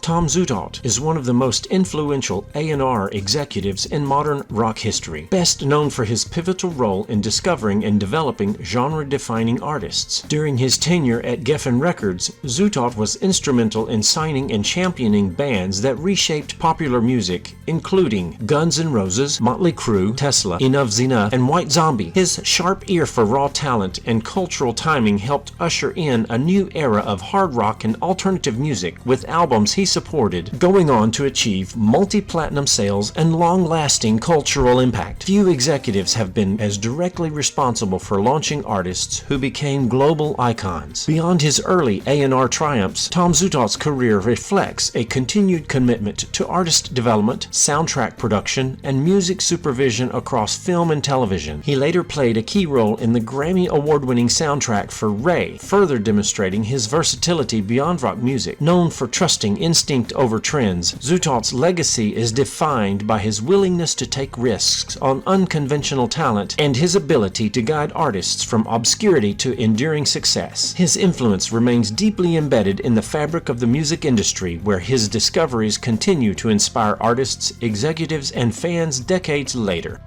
Tom Zutaut is one of the most influential A&R executives in modern rock history, best known for his pivotal role in discovering and developing genre-defining artists. During his tenure at Geffen Records, Zutaut was instrumental in signing and championing bands that reshaped popular music, including Guns N' Roses, Motley Crue, Tesla, Enough's Enough, and White Zombie. His sharp ear for raw talent and cultural timing helped usher in a new era of hard rock and alternative music, with albums he supported going on to achieve multi-platinum sales and long-lasting cultural impact. Few executives have been as directly responsible for launching artists who became global icons. Beyond his early A&R triumphs, Tom Zutaut's career reflects a continued commitment to artist development, soundtrack production, and music supervision across film and television. He later played a key role in the Grammy Award-winning soundtrack for Ray, further demonstrating his versatility beyond rock music. Known for trusting instinct over trends, Zutaut's legacy is defined by his willingness to take risks on unconventional talent and his ability to guide artists from obscurity to enduring success. His influence remains deeply embedded in the fabric of the music industry, where his discoveries continue to inspire artists, executives, and fans decades later.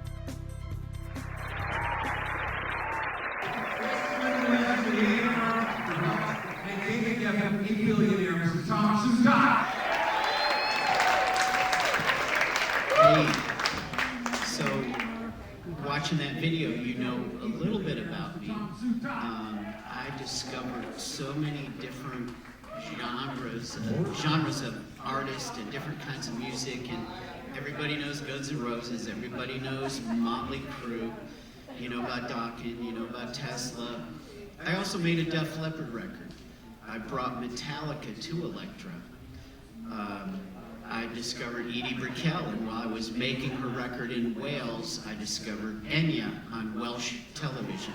Watching that video, you know a little bit about me. I discovered so many different genres of artists and different kinds of music, and everybody knows Guns N' Roses, everybody knows Motley Crue, you know about Dokken, you know about Tesla. I also made a Def Leppard record. I brought Metallica to Elektra. I discovered Edie Brickell, and while I was making her record in Wales, I discovered Enya on Welsh television.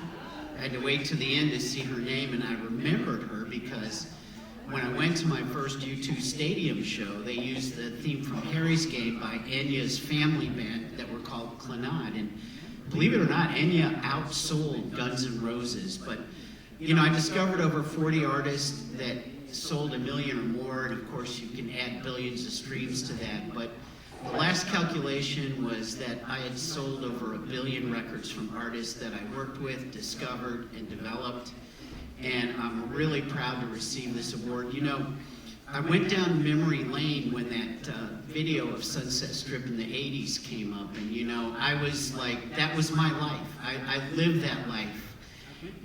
I had to wait to the end to see her name, and I remembered her because when I went to my first U2 Stadium show, they used the theme from Harry's Game by Enya's family band that were called Clannad. And believe it or not, Enya outsold Guns N' Roses. But, you know, I discovered over 40 artists that sold 1 million or more, and of course you can add billions of streams to that. But the last calculation was that I had sold over 1 billion records from artists that I worked with, discovered, and developed. And I'm really proud to receive this award. You know, I went down memory lane when that video of Sunset Strip in the 80s came up, and you know, I was like, that was my life. I lived that life.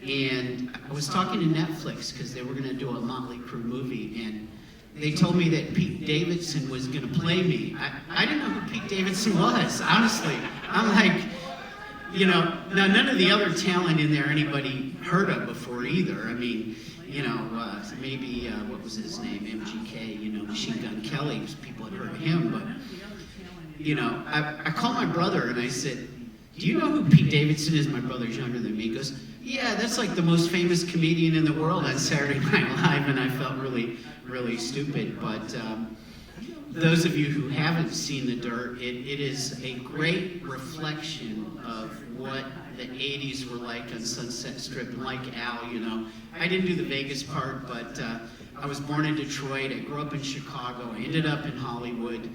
And I was talking to Netflix because they were going to do a Motley Crue movie, and they told me that Pete Davidson was going to play me. I didn't know who Pete Davidson was, honestly. I'm like, you know, now none of the other talent in there anybody heard of before either. I mean, you know, maybe, what was his name, MGK, you know, Machine Gun Kelly, people had heard of him, but, you know, I called my brother and I said, do you know who Pete Davidson is? My brother's younger than me. He goes, yeah, that's like the most famous comedian in the world on Saturday Night Live, and I felt really, really stupid, but those of you who haven't seen The Dirt, it is a great reflection of what the 80s were like on Sunset Strip. And like Al, you know, I didn't do the Vegas part, but I was born in Detroit. I grew up in Chicago. I ended up in Hollywood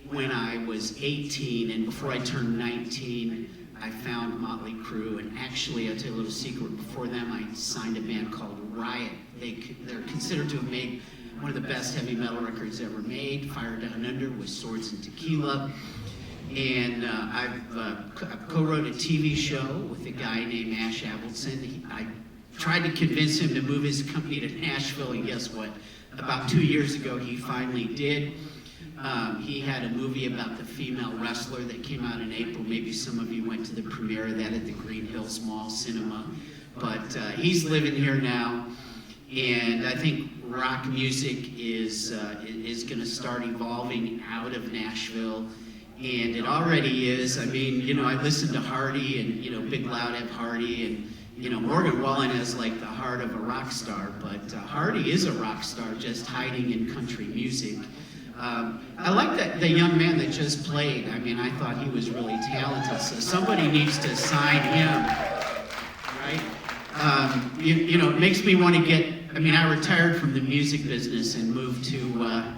when I was 18, and before I turned 19, I found Motley Crue. And actually, I'll tell you a little secret, before them, I signed a band called Riot. They're considered to have made one of the best heavy metal records ever made, Fire Down Under with Swords and Tequila. And I've co-wrote a TV show with a guy named Ash Avildsen. I tried to convince him to move his company to Nashville, and guess what? About 2 years ago, he finally did. He had a movie about the female wrestler that came out in April. Maybe some of you went to the premiere of that at the Green Hills Mall Cinema. But he's living here now. And I think rock music is going to start evolving out of Nashville, and it already is. I mean, you know, I listen to Hardy, and you know, Big Loud have Hardy, and you know, Morgan Wallen has like the heart of a rock star, but Hardy is a rock star just hiding in country music. I like that the young man that just played. I mean, I thought he was really talented, so somebody needs to sign him, right? You know, it makes me want to get. I mean, I retired from the music business and moved to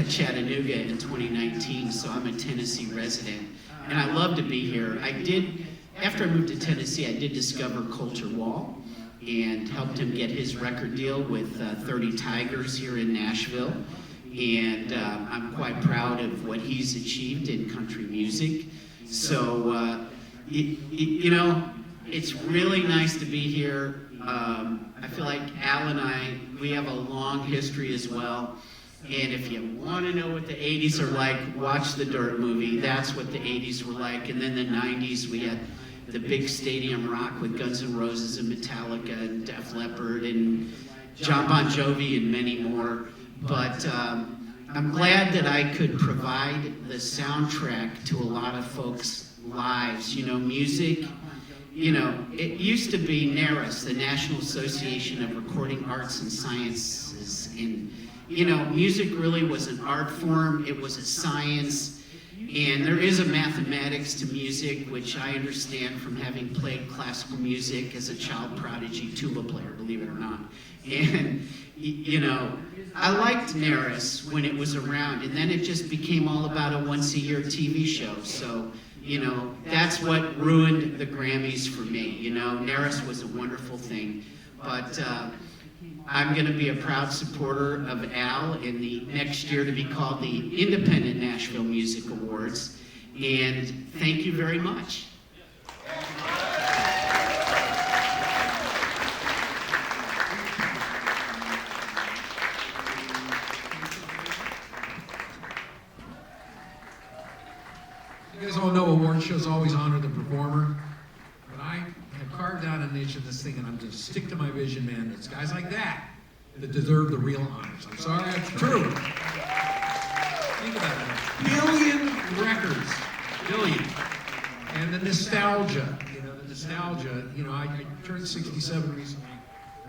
Chattanooga in 2019, so I'm a Tennessee resident, and I love to be here. After I moved to Tennessee, I did discover Coulter Wall and helped him get his record deal with 30 Tigers here in Nashville, and I'm quite proud of what he's achieved in country music. So, you know, it's really nice to be here. I feel like Al and I, we have a long history as well. And if you want to know what the 80s are like, watch the Dirt movie. That's what the 80s were like. And then the 90s, we had the big stadium rock with Guns N' Roses and Metallica and Def Leppard and John Bon Jovi and many more. But I'm glad that I could provide the soundtrack to a lot of folks' lives. You know, music. You know, it used to be NARAS, the National Association of Recording Arts and Sciences, and, you know, music really was an art form, it was a science, and there is a mathematics to music, which I understand from having played classical music as a child prodigy tuba player, believe it or not. And, you know, I liked NARAS when it was around, and then it just became all about a once-a-year TV show, so, you know, that's what ruined the Grammys for me. You know, NARAS was a wonderful thing, but I'm going to be a proud supporter of Al in the next year to be called the Independent Nashville Music Awards, and thank you very much. You guys all know award shows always honor the performer, but I have carved out a niche in this thing, and I'm going to stick to my vision, man. It's guys like that that deserve the real honors. I'm sorry, it's true. Think about it. 1 billion records. Billion. And the nostalgia, I turned 67 recently,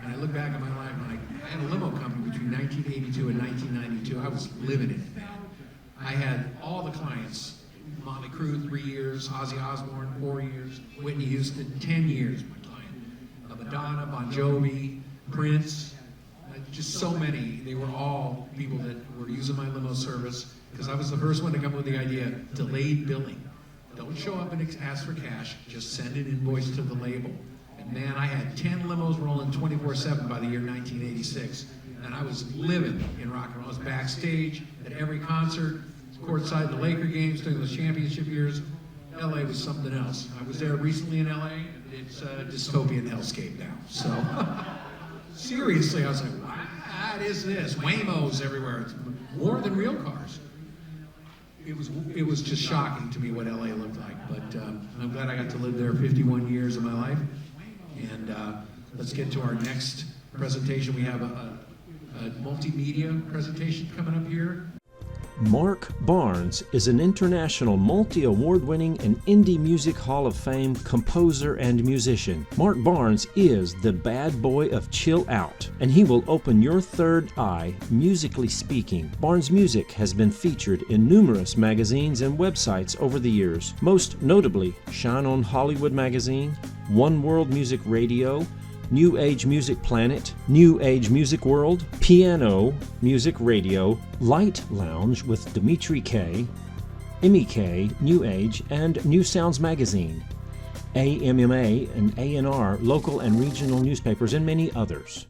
and I look back at my life, and I had a limo company between 1982 and 1992. I was living it, man. I had all the clients. Motley Crue, 3 years. Ozzy Osbourne, 4 years. Whitney Houston, 10 years, my client. Madonna, Bon Jovi, Prince, just so many. They were all people that were using my limo service, because I was the first one to come up with the idea, delayed billing. Don't show up and ask for cash, just send an invoice to the label. And man, I had 10 limos rolling 24/7 by the year 1986. And I was living in rock and roll. I was backstage at every concert, courtside the Laker games during those championship years. LA was something else. I was there recently in LA. It's a dystopian hellscape now. So seriously, I was like, what is this? Waymos everywhere. It's more than real cars. It was just shocking to me what LA looked like, but I'm glad I got to live there 51 years of my life. And let's get to our next presentation. We have a multimedia presentation coming up here. Mark Barnes is an international multi-award-winning and indie music hall of fame composer and musician. Mark Barnes is the bad boy of chill out, and he will open your third eye, musically speaking. Barnes' music has been featured in numerous magazines and websites over the years, most notably Shine on Hollywood magazine, One World Music Radio, New Age Music Planet, New Age Music World, Piano Music Radio, Light Lounge with Dimitri K, Emmy K, New Age, and New Sounds Magazine, AMMA and A&R, local and regional newspapers, and many others.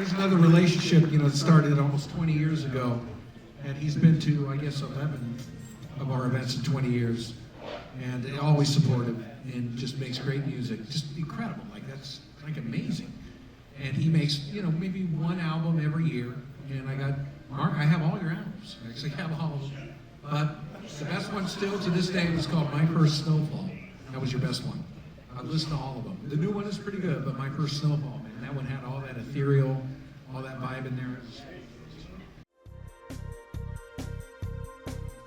There's another relationship, that started almost 20 years ago, and he's been to, I guess, 11 of our events in 20 years, and always supportive, and just makes great music, just incredible. That's amazing. And he makes, maybe one album every year, and I got, Mark, I have all your albums. I actually have all of them. But the best one still to this day was called My First Snowfall. That was your best one. I've listened to all of them. The new one is pretty good, but My First Snowfall, man, that one had all that ethereal, all that vibe in there.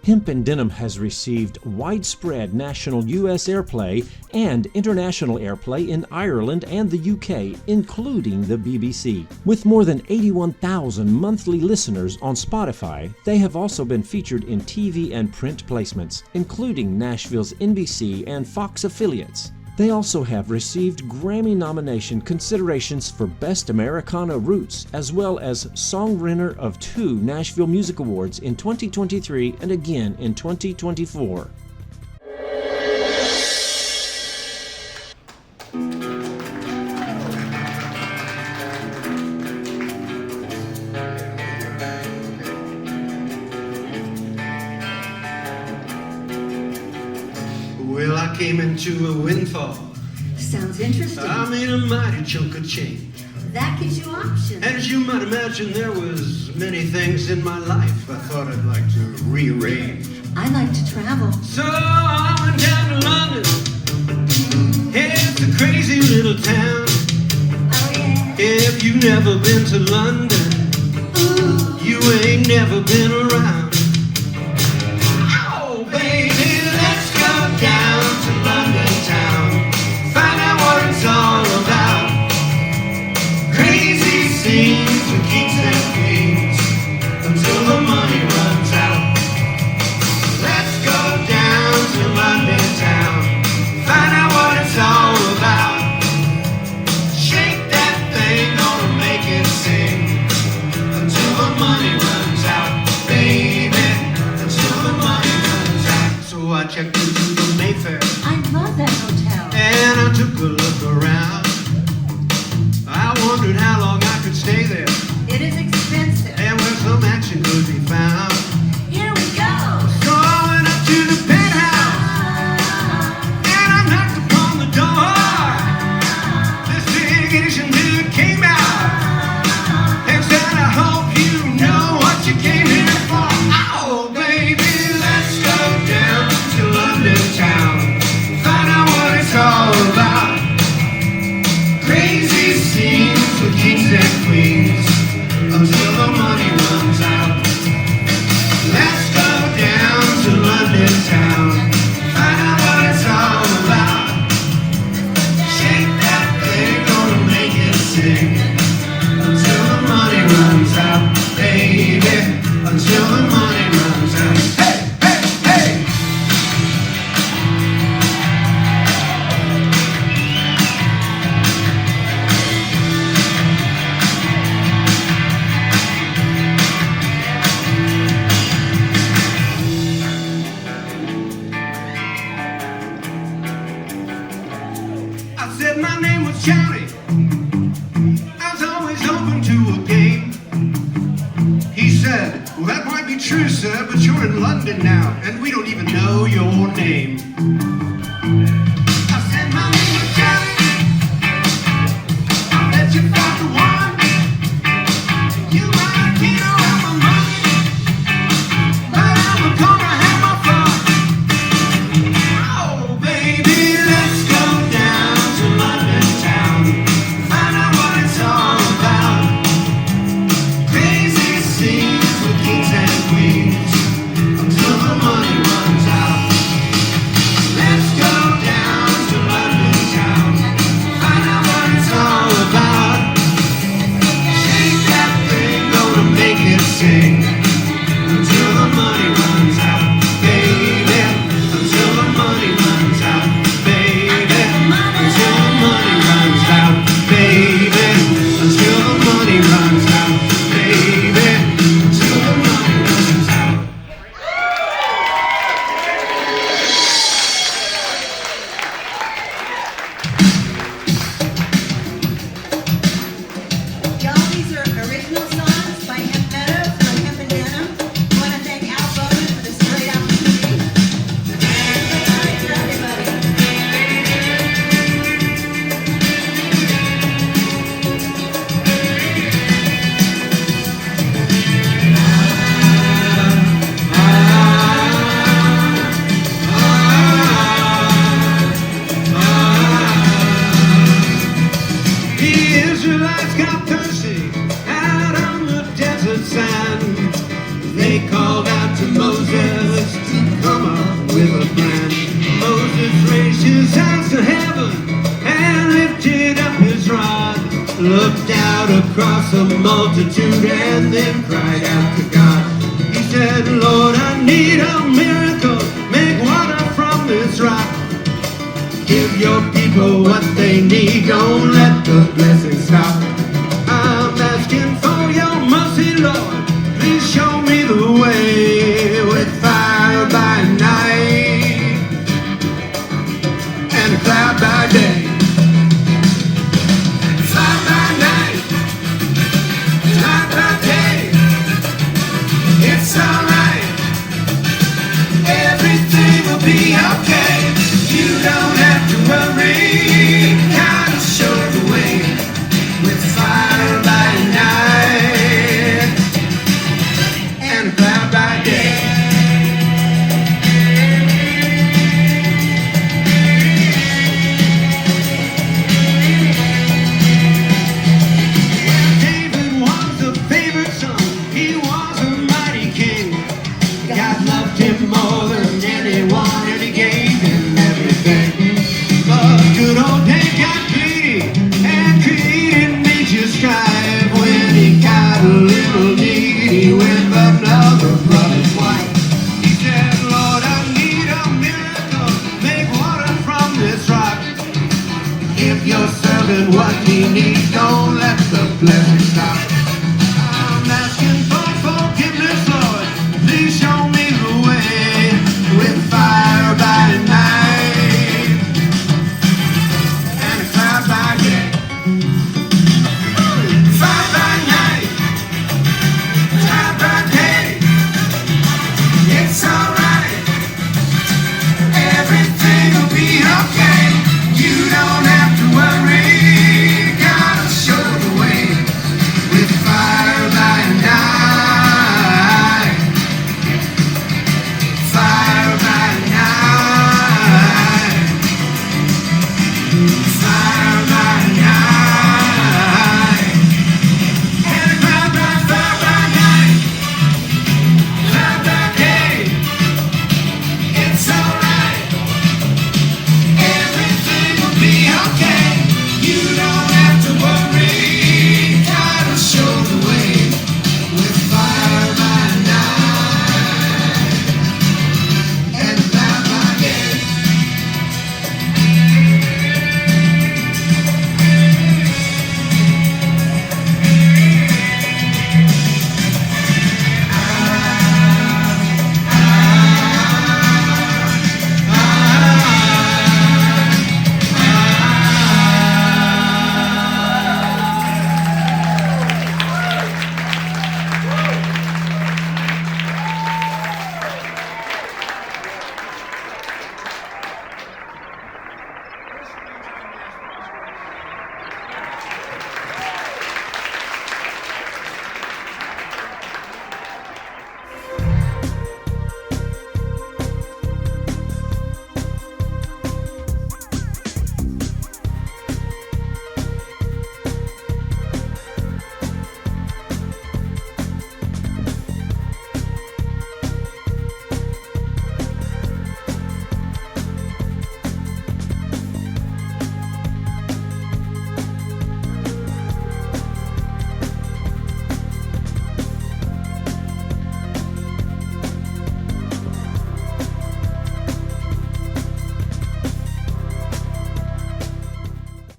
Hemp and Denim has received widespread national U.S. airplay and international airplay in Ireland and the UK, including the BBC. With more than 81,000 monthly listeners on Spotify, they have also been featured in TV and print placements, including Nashville's NBC and Fox affiliates. They also have received Grammy nomination considerations for Best Americana Roots, as well as songwriter of 2 Nashville Music Awards in 2023 and again in 2024. Well, I came into a windfall. Sounds interesting. I made a mighty chunk of change. That gives you options. As you might imagine, there was many things in my life I thought I'd like to rearrange. I like to travel. So I went down to London. It's a crazy little town. Oh yeah. If you've never been to London, ooh, you ain't never been around. Oh, baby, let's go down to London town. Find out what it's all about. Crazy scenes with kings and queens until the money runs out. Let's go down to London town. Find out what it's all about. Shake that thing, gonna make it sing until the money runs out, baby, until the money runs out. So I checked into the Mayfair. I love that hotel. And I took a look around. I wondered how long I could stay there. It is expensive. And where some action could be found. Here we go. So I went up to the penthouse. And I knocked upon the door. This big Asian dude came out and said, I hope you know what you came here for. Oh, baby, let's go down to London town. Find out what it's all about. Crazy scenes with kings and queens until the money runs out. Let's go down to London town. Find out what it's all about. Shake that thing, gonna make it sing until the money runs out, baby, until the money runs out. Hey, hey, hey! I said my name was Johnny. I was always open to a game. He said, well, that might be true, sir, but you're in London now, and we don't even know your name. I said my name was Johnny. I bet you found the one. You might get all my money, but I'm gonna have my fun. Oh, baby, let's go down to London town. Find out what it's all about. Crazy scenes with kings and queens until the money runs out. looked out across the multitude and then cried out to God. He said, Lord, I need a miracle. Make water from this rock. Give your people what they need. Don't let the blessing stop. I'm asking for your mercy, Lord. Please show me the way with fire by night and a cloud by day. Fire by night, cloud by day. It's alright. Everything will be okay. You don't have to worry. God will show the way with fire by night and a cloud by day. David was a favorite son. He was a mighty king. God loved him more than anyone, and he gave him everything. But good old Dave got greedy and created major strife when he got a little needy with another brother's wife. He said, Lord, I need a miracle. Make water from this rock. Give your servant what he needs. Don't let the blessing stop. I'm asking for forgiveness, Lord. Please show me the way with fire by night and a cloud by day. Fire by night, cloud by day. It's alright. Everything will be okay. You don't have to worry. God will show the way with fire by night. Fire by night. Fire by night. And a cloud by fire by night. Cloud by day. It's alright. Everything will be okay. You don't have to worry. God will show the way with fire by night and a cloud by day.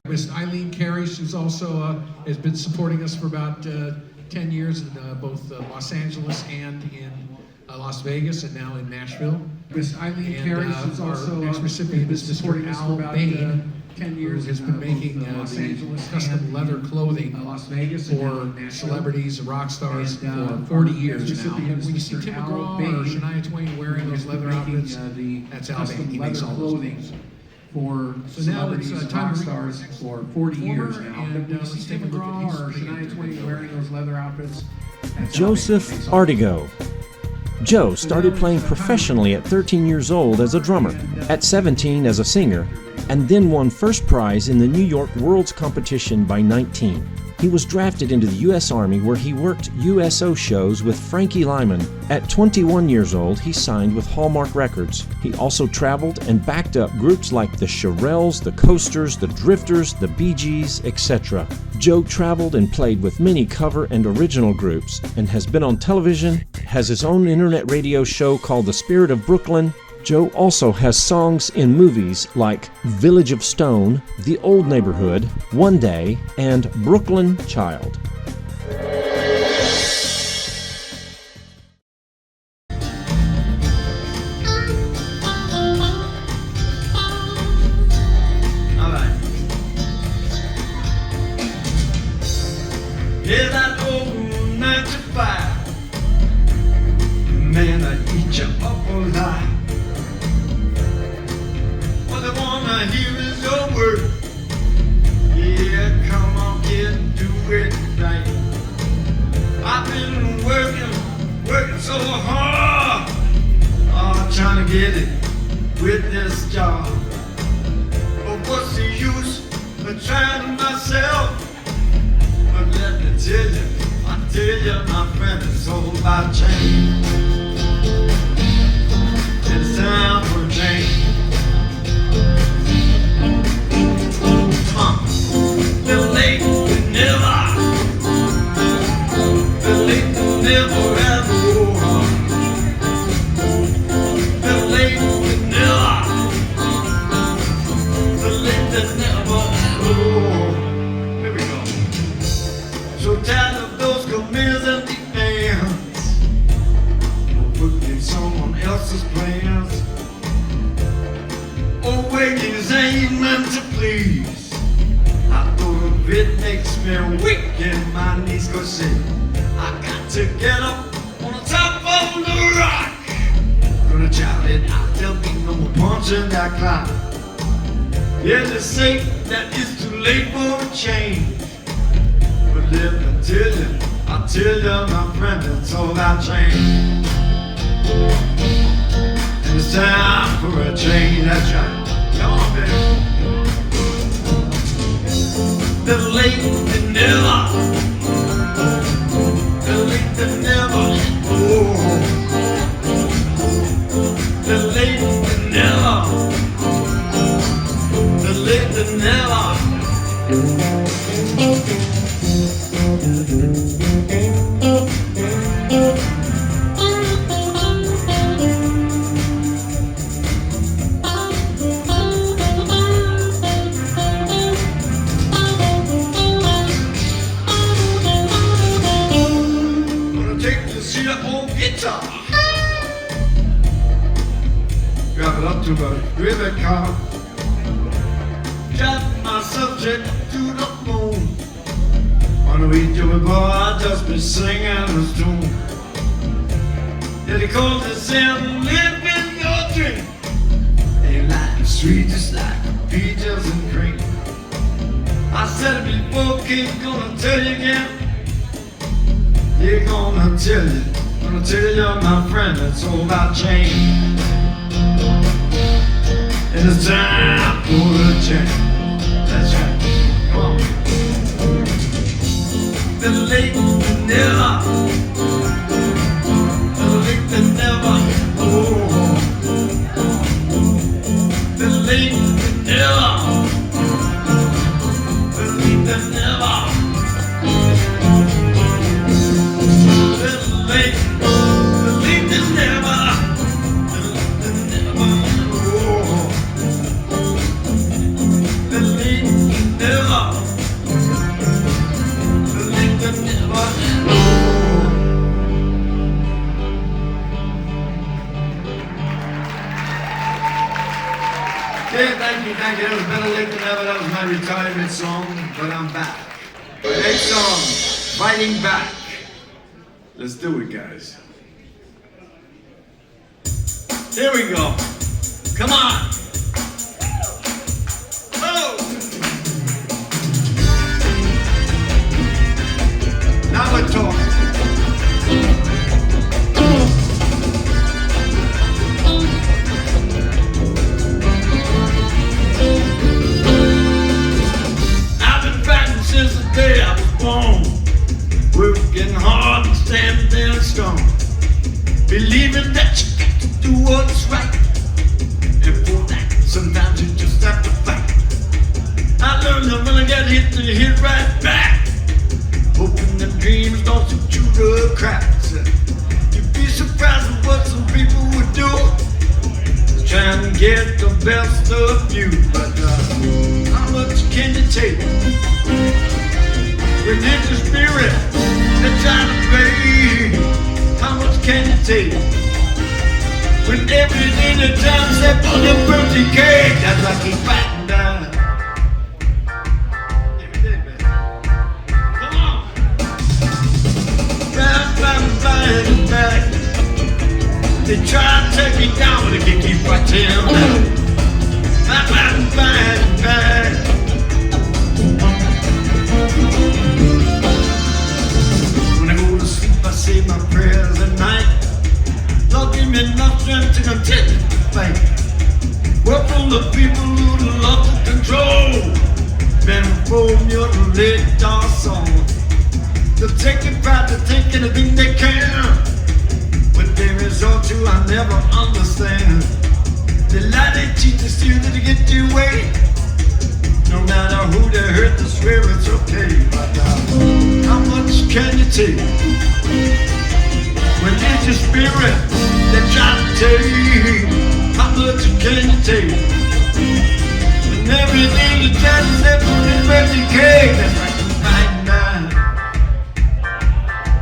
Miss Eileen Carey, she's also has been supporting us for about 10 years in both Los Angeles and in Las Vegas, and now in Nashville. Miss Eileen Carey, she's also next recipient is Mr. Al Bain, 10 years has been making the custom leather clothing for celebrities and rock stars for 40 years now. When you see Tim McGraw or Shania Twain wearing those leather outfits, that's Al Bain. He makes all those things. For celebrities and rock stars for 40 years now. And let's take a McGraw or Shania Twain wearing those leather outfits. Joseph Artigo. Joe started playing professionally at 13 years old as a drummer, at 17 as a singer, and then won first prize in the New York World's Competition by 19. He was drafted into the U.S. Army where he worked USO shows with Frankie Lyman. At 21 years old, he signed with Hallmark Records. He also traveled and backed up groups like the Shirelles, the Coasters, the Drifters, the Bee Gees, etc. Joe traveled and played with many cover and original groups and has been on television, has his own internet radio show called The Spirit of Brooklyn. Joe also has songs in movies like Village of Stone, The Old Neighborhood, One Day, and Brooklyn Child. Yeah, that old 9 to 5. Man, I eat you up alive. What they wanna hear is your word. Yeah, come on, kid, do it right. I've been working so hard. Oh, trying to get it with this job. But what's the use of trying myself? But let me tell you, I tell you, my friend, it's all about change. It's time for change. Come on, the late but never, the late but never ever go home. The late but never, the late that never go home. So tired of those commands and demands, putting someone else's plans. Oh, waking ain't meant to please. I thought of it makes me weak and my knees go sick. I got to get up on the top of the rock. Gonna shout it out, there'll be no more punching that clock. Yeah, they say that it's too late for a change. But let me tell you, I tell you, my friend, it's all about change. And it's time for a change, that's right. Come on, baby. The late that never, the late that never, oh. The late that never, the late that never. Gonna take this here old guitar, drive it up to the river car, drive my subject to the moon. Wanna read you a boy, I'll just be singing this tune. Yeah, they call this him living your dream. Ain't like sweet, just like peaches and cream. I said it before, keep gonna tell you again. Yeah, gonna tell you, my friend, it's all about change. And it's time for a change. That's right, come on. The late that never, the late that never, oh. The late that never, the late that never. The late that never, the late that never, oh. The late that never. Yeah, thank you. That was Better Late Than Never. That was my retirement song, but I'm back. My next song, Fighting Back. Let's do it, guys. Here we go. Come on. Oh. Now we're talking. I've been fighting since the day I was born. cracks. You'd be surprised at what some people would do, trying to get the best of you. But how much can you take when it's your spirit they're trying to play? How much can you take when everything the time except on your birthday cake? That's why I keep fighting down. Every day, man. Come on. Fighting back. They try to take me down, but they can keep fighting back. Fighting back. When I go to sleep, I say my prayers at night. Lord, give me enough strength to continue to fight. We're full of people who love to control. Been formulated our song. They'll take the pride to take anything they can, but they resort to I never understand. They lie, they cheat, they steal to get their way. No matter who they hurt, they swear it's okay. But how much can you take when it's your spirit they try to take? How much can you take when everything you try to say for the birthday cake? That's like the fighting now.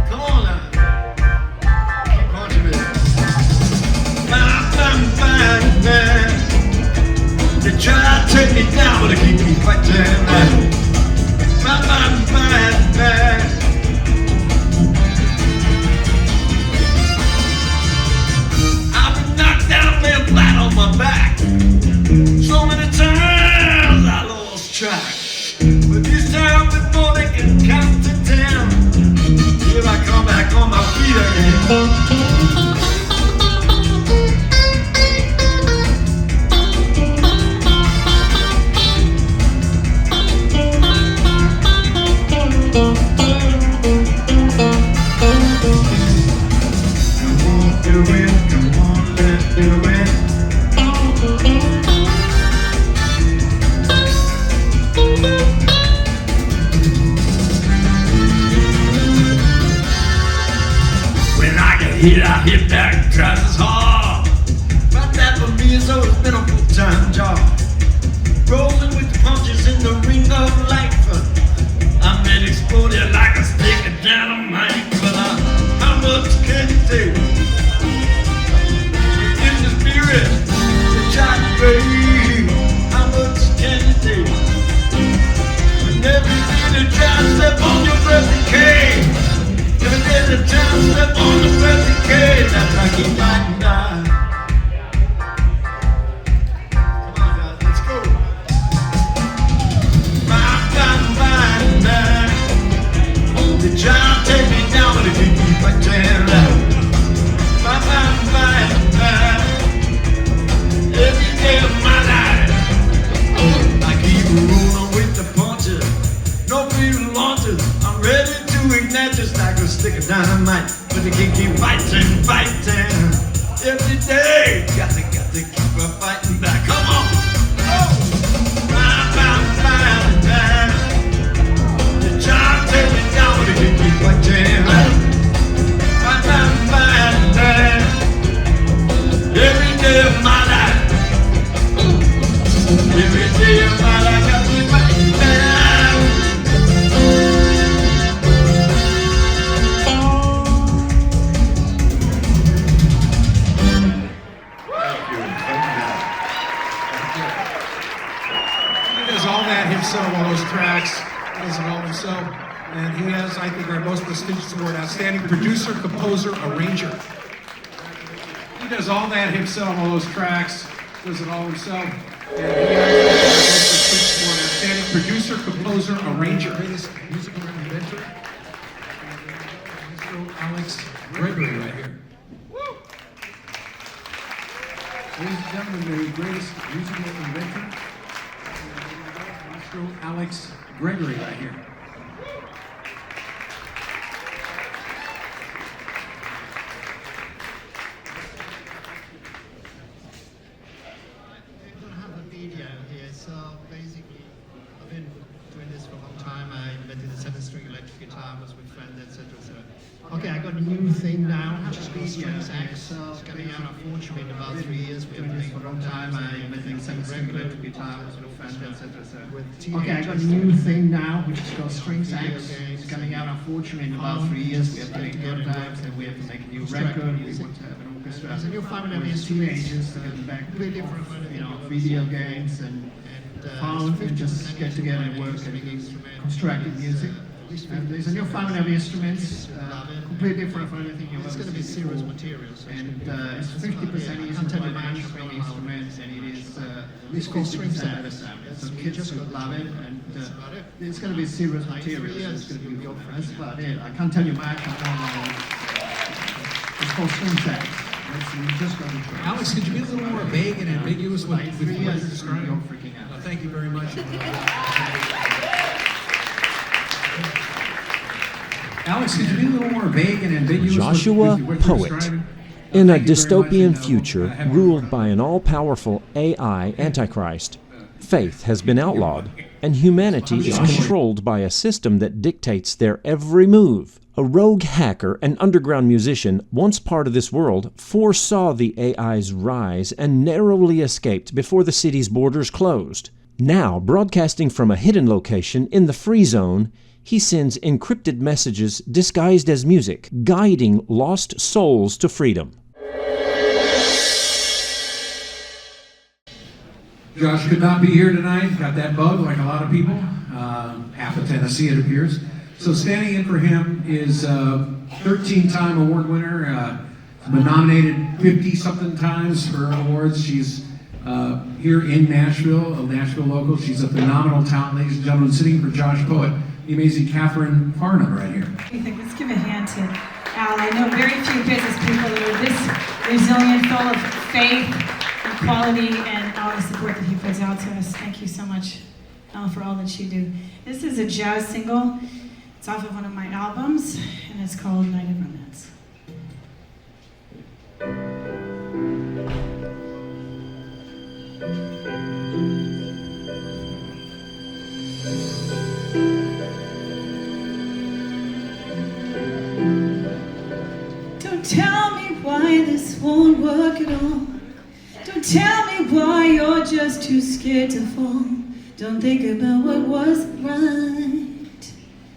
Come on now. Keep on to me. Fighting back. They try to take me down, but they keep me fighting back. Fighting back. I've been knocked down, laying flat on my back. So many times I lost track. But this time before they can count to 10, here I come back on my feet again. I hit back, tries as hard. But that for me has always been a full-time job. Rolling with the punches in the ring of life. I'm been exploded like a stick of dynamite. But how much can you take? In the spirit, the child babe. How much can you take? When everything that tries to step on your birthday cake. There's a time step on the birthday cake. That's like keep fighting down. Come on, guys, let's go. Fighting back. They try to take me down, but they keep fighting down. Fighting back. Every day of my life, I keep rolling with the punches. No feeling launches. I'm ready to ignite just like a stick of dynamite. But they can keep fighting, fighting. Every day, got to keep on fighting back. Come on! Oh! Fighting back. They try to take me down, but they can keep fighting. Fighting back. Every day of my life. Every day of my life, got to fight back. Himself on those tracks, he does it all himself, and he has, I think, our most prestigious award, Outstanding Producer, Composer, Arranger. He does all that himself on those tracks, does it all himself, and he has our most prestigious award, Outstanding Producer, Composer, Arranger. Greatest musical inventor, Mr. Alex Gregory right here. Woo! Ladies and gentlemen, the greatest musical inventor, Alex Gregory right here. I don't have a video here, so basically I've been doing this for a long time. I invented the 7-string electric guitar was with friends, etc., etc. Okay, I got a new thing now, which is called Strings X. It's coming out, unfortunately, in about 3 years. We've been doing it for a long time. I'm making 7-string electric guitar with friends, etc., etc. Okay, I got a new thing now, which is called Strings X. It's coming out, unfortunately, in about 3 years. We have to make good times, and we have to make a new record. We want to have an orchestra. So you'll find whenever there's teenagers that get back, completely different, video games and phone, and just get together and work and constructive music. And there's a new find whenever instruments, completely different from anything you've ever seen. It's going to be serious materials. And it's 50% easier to play mainstream instruments, and it is at least 50% better sound. So kids will love it, and it's going to be serious materials. It's going to be that's about it. I can't tell you much. It's called String Sex. Alex, could you be a little more vague and ambiguous with what you're describing? Thank you very much. Alex, could you be a little more vague and ambiguous? Joshua Poet. In a dystopian future ruled by an all-powerful AI Antichrist, faith has been outlawed, and humanity is controlled by a system that dictates their every move. A rogue hacker and underground musician, once part of this world, foresaw the AI's rise and narrowly escaped before the city's borders closed. Now, broadcasting from a hidden location in the free zone, he sends encrypted messages disguised as music, guiding lost souls to freedom. Josh could not be here tonight. Got that bug like a lot of people. Half of Tennessee, it appears. So standing in for him is 13-time award winner. Been nominated 50-something times for awards. She's here in Nashville, a Nashville local. She's a phenomenal talent, ladies and gentlemen. Sitting for Josh Poet, the amazing Catherine Farnham right here. Let's give a hand to Al. I know very few business people that are this resilient, full of faith and quality, and all the support that he puts out to us. Thank you so much, Al, for all that you do. This is a jazz single. It's off of one of my albums, and it's called Night of Romance. Don't tell me why this won't work at all. Don't tell me why you're just too scared to fall. Don't think about what wasn't right.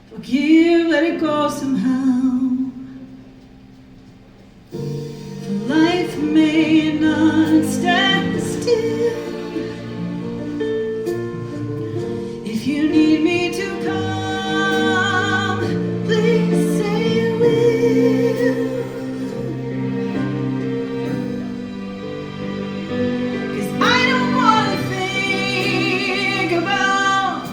Forgive, let it go somehow. Life may not stand still. If you need me to come, please say you will. 'Cause I don't wanna think about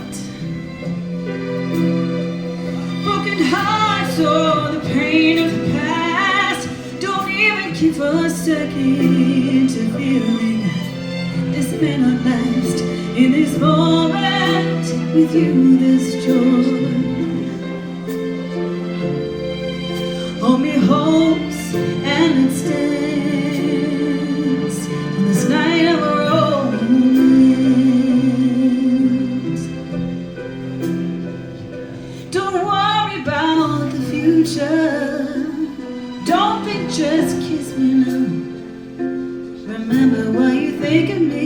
broken hearts or the pain of the past. Don't even give a second to feeling this may not last. In this moment with you, this joy. Hold me hopes and it stands on this night of romance. Don't worry about the future. Don't think, just kiss me now. Remember why you think of me.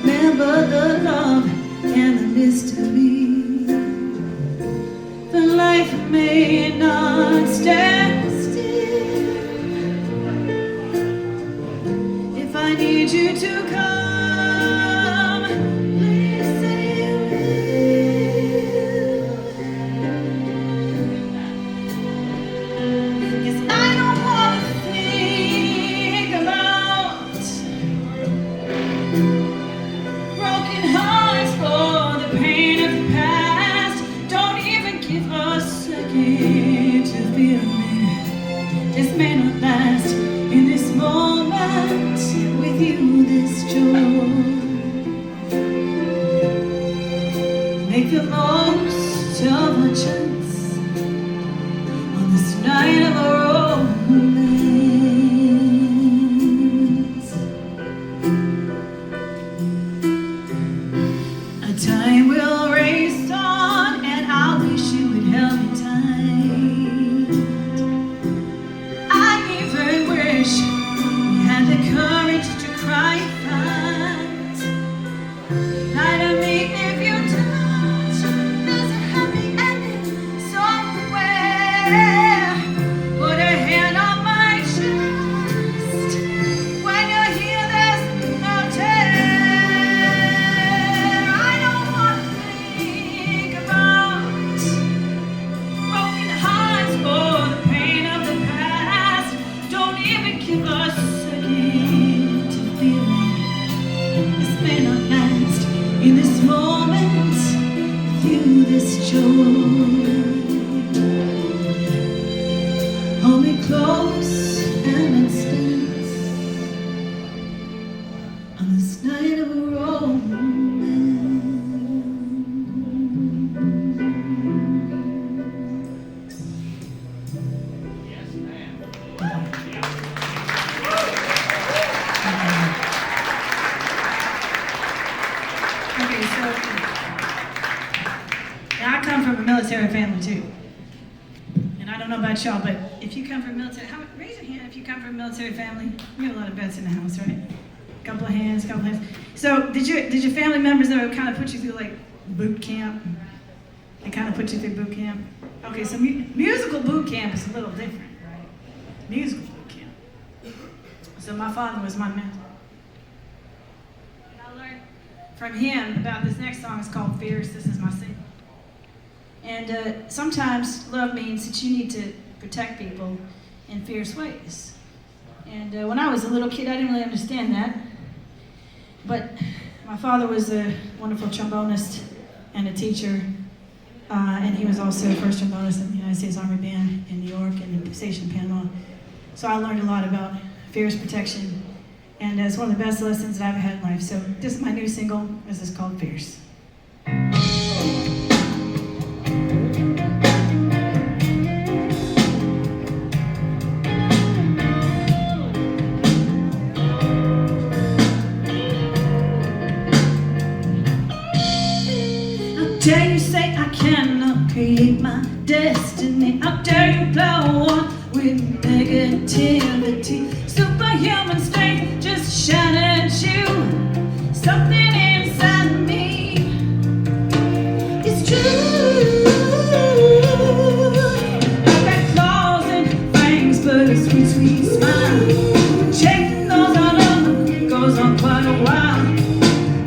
Remember the love and the mystery. The life may not stand still. If I need you to come, please say you will. 'Cause I don't wanna think about broken hearts for the pain of the past. Don't even give a second to feel me. This may not last. In this moment with you, this joy. Make the most of a chance on this night of romance. A time will race on. in this moment with you, this joy. Hold me close and let's dance on this night of romance. Okay, so now I come from a military family too. And I don't know about y'all, but if you come from a military, raise your hand if you come from a military family. We have a lot of vets in the house, right? Couple of hands, couple of hands. So did your family members ever kind of put you through like boot camp? They kind of put you through boot camp? Okay, so musical boot camp is a little different, right? Musical boot camp. So my father was my mentor. And I learned from him about this next song. It's called Fierce. This is my single. And sometimes love means that you need to protect people in fierce ways. And when I was a little kid, I didn't really understand that. But my father was a wonderful trombonist and a teacher. And he was also the first trombonist in the United States Army Band in New York and stationed in Panama. So I learned a lot about fierce protection. And it's one of the best lessons that I've ever had in life. So this is my new single. This is called Fierce. Dare you say I cannot create my destiny? How dare you blow on with negativity? Superhuman strength just shattered you. Something inside me is true. I've got claws and fangs, but a sweet, sweet smile. Chasing those out of them goes on quite a while.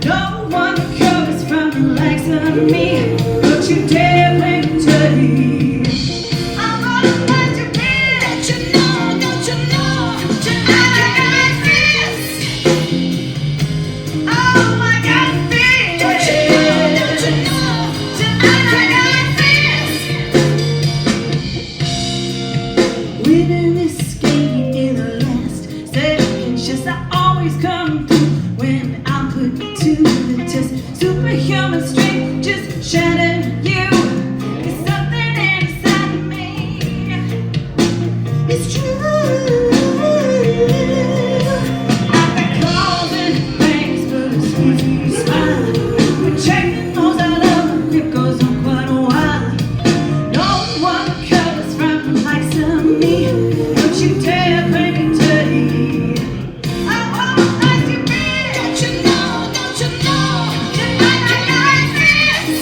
No one recovers from the likes of me. Don't you dare play dirty. I wanna let you be. Don't you know, don't you know? Tonight I got this. Oh, I got this. Don't you know, don't you know? Tonight I got this. Winning this game in the last seconds. Just I always come through when I'm put to the test. Superhuman strength just shattered you. 'Cause something inside me is true. I've got claws and fangs, but a sweet, sweet smile. We're checking those out of it goes on quite a while. No one recovers from the likes of me. Don't you dare play me dirty. I won't let you be. Don't you know, don't you know? Tonight I got this.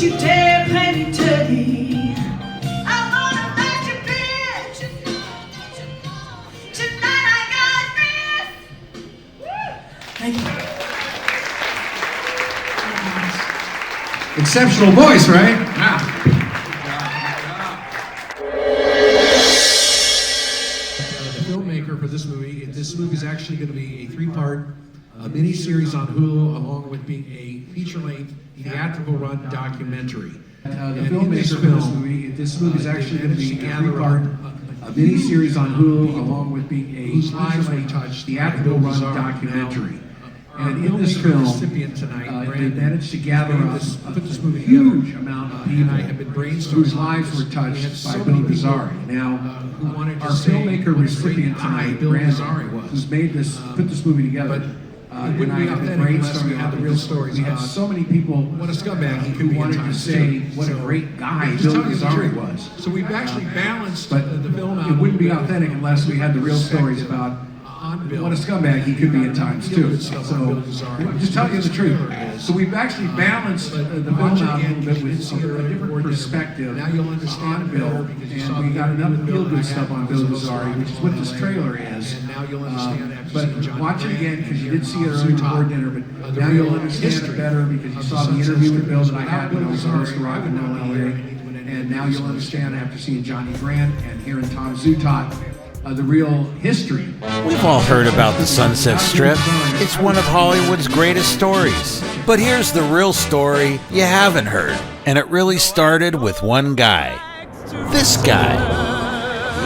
you dare play me dirty. I wanna let you bitch. Tonight I got this. Thank you. Exceptional voice, right? Wow. The filmmaker for this movie is actually going to be a three-part mini-series on Hulu, along with being a feature-length theatrical run documentary. The filmmaker for this movie is actually going to be a three-part mini-series on Hulu, along with being a feature-length theatrical run documentary. And in this film, they managed to gather put this movie together. Huge amount of people whose lives were touched by Bill Gazzarri. Now, our filmmaker recipient tonight, Brandon, who's put this movie together, it wouldn't be authentic unless we had the real stories. We had so many people what a scumbag he could wanted to say what a great guy Bill Gazzarri was. So we've actually balanced the film out. It wouldn't be authentic unless we had the real stories about what a scumbag he could be at times too. So I'm just telling you the truth. So we've actually balanced the film out a little bit with a different perspective now you'll understand on Bill, and we got enough feel-good stuff on Bill Gazzarri, which is what this trailer is. And now you'll understand. But watch it again because you did see it earlier before dinner. But now you'll understand it better because you saw the interview with Bill that I had when I was on Mr. Rock and Roll LA. And now you'll understand after seeing Johnny Grant and hearing Tom Zutaut. The real history. We've all heard about the Sunset Strip. It's one of Hollywood's greatest stories. But here's the real story you haven't heard. And it really started with one guy. This guy.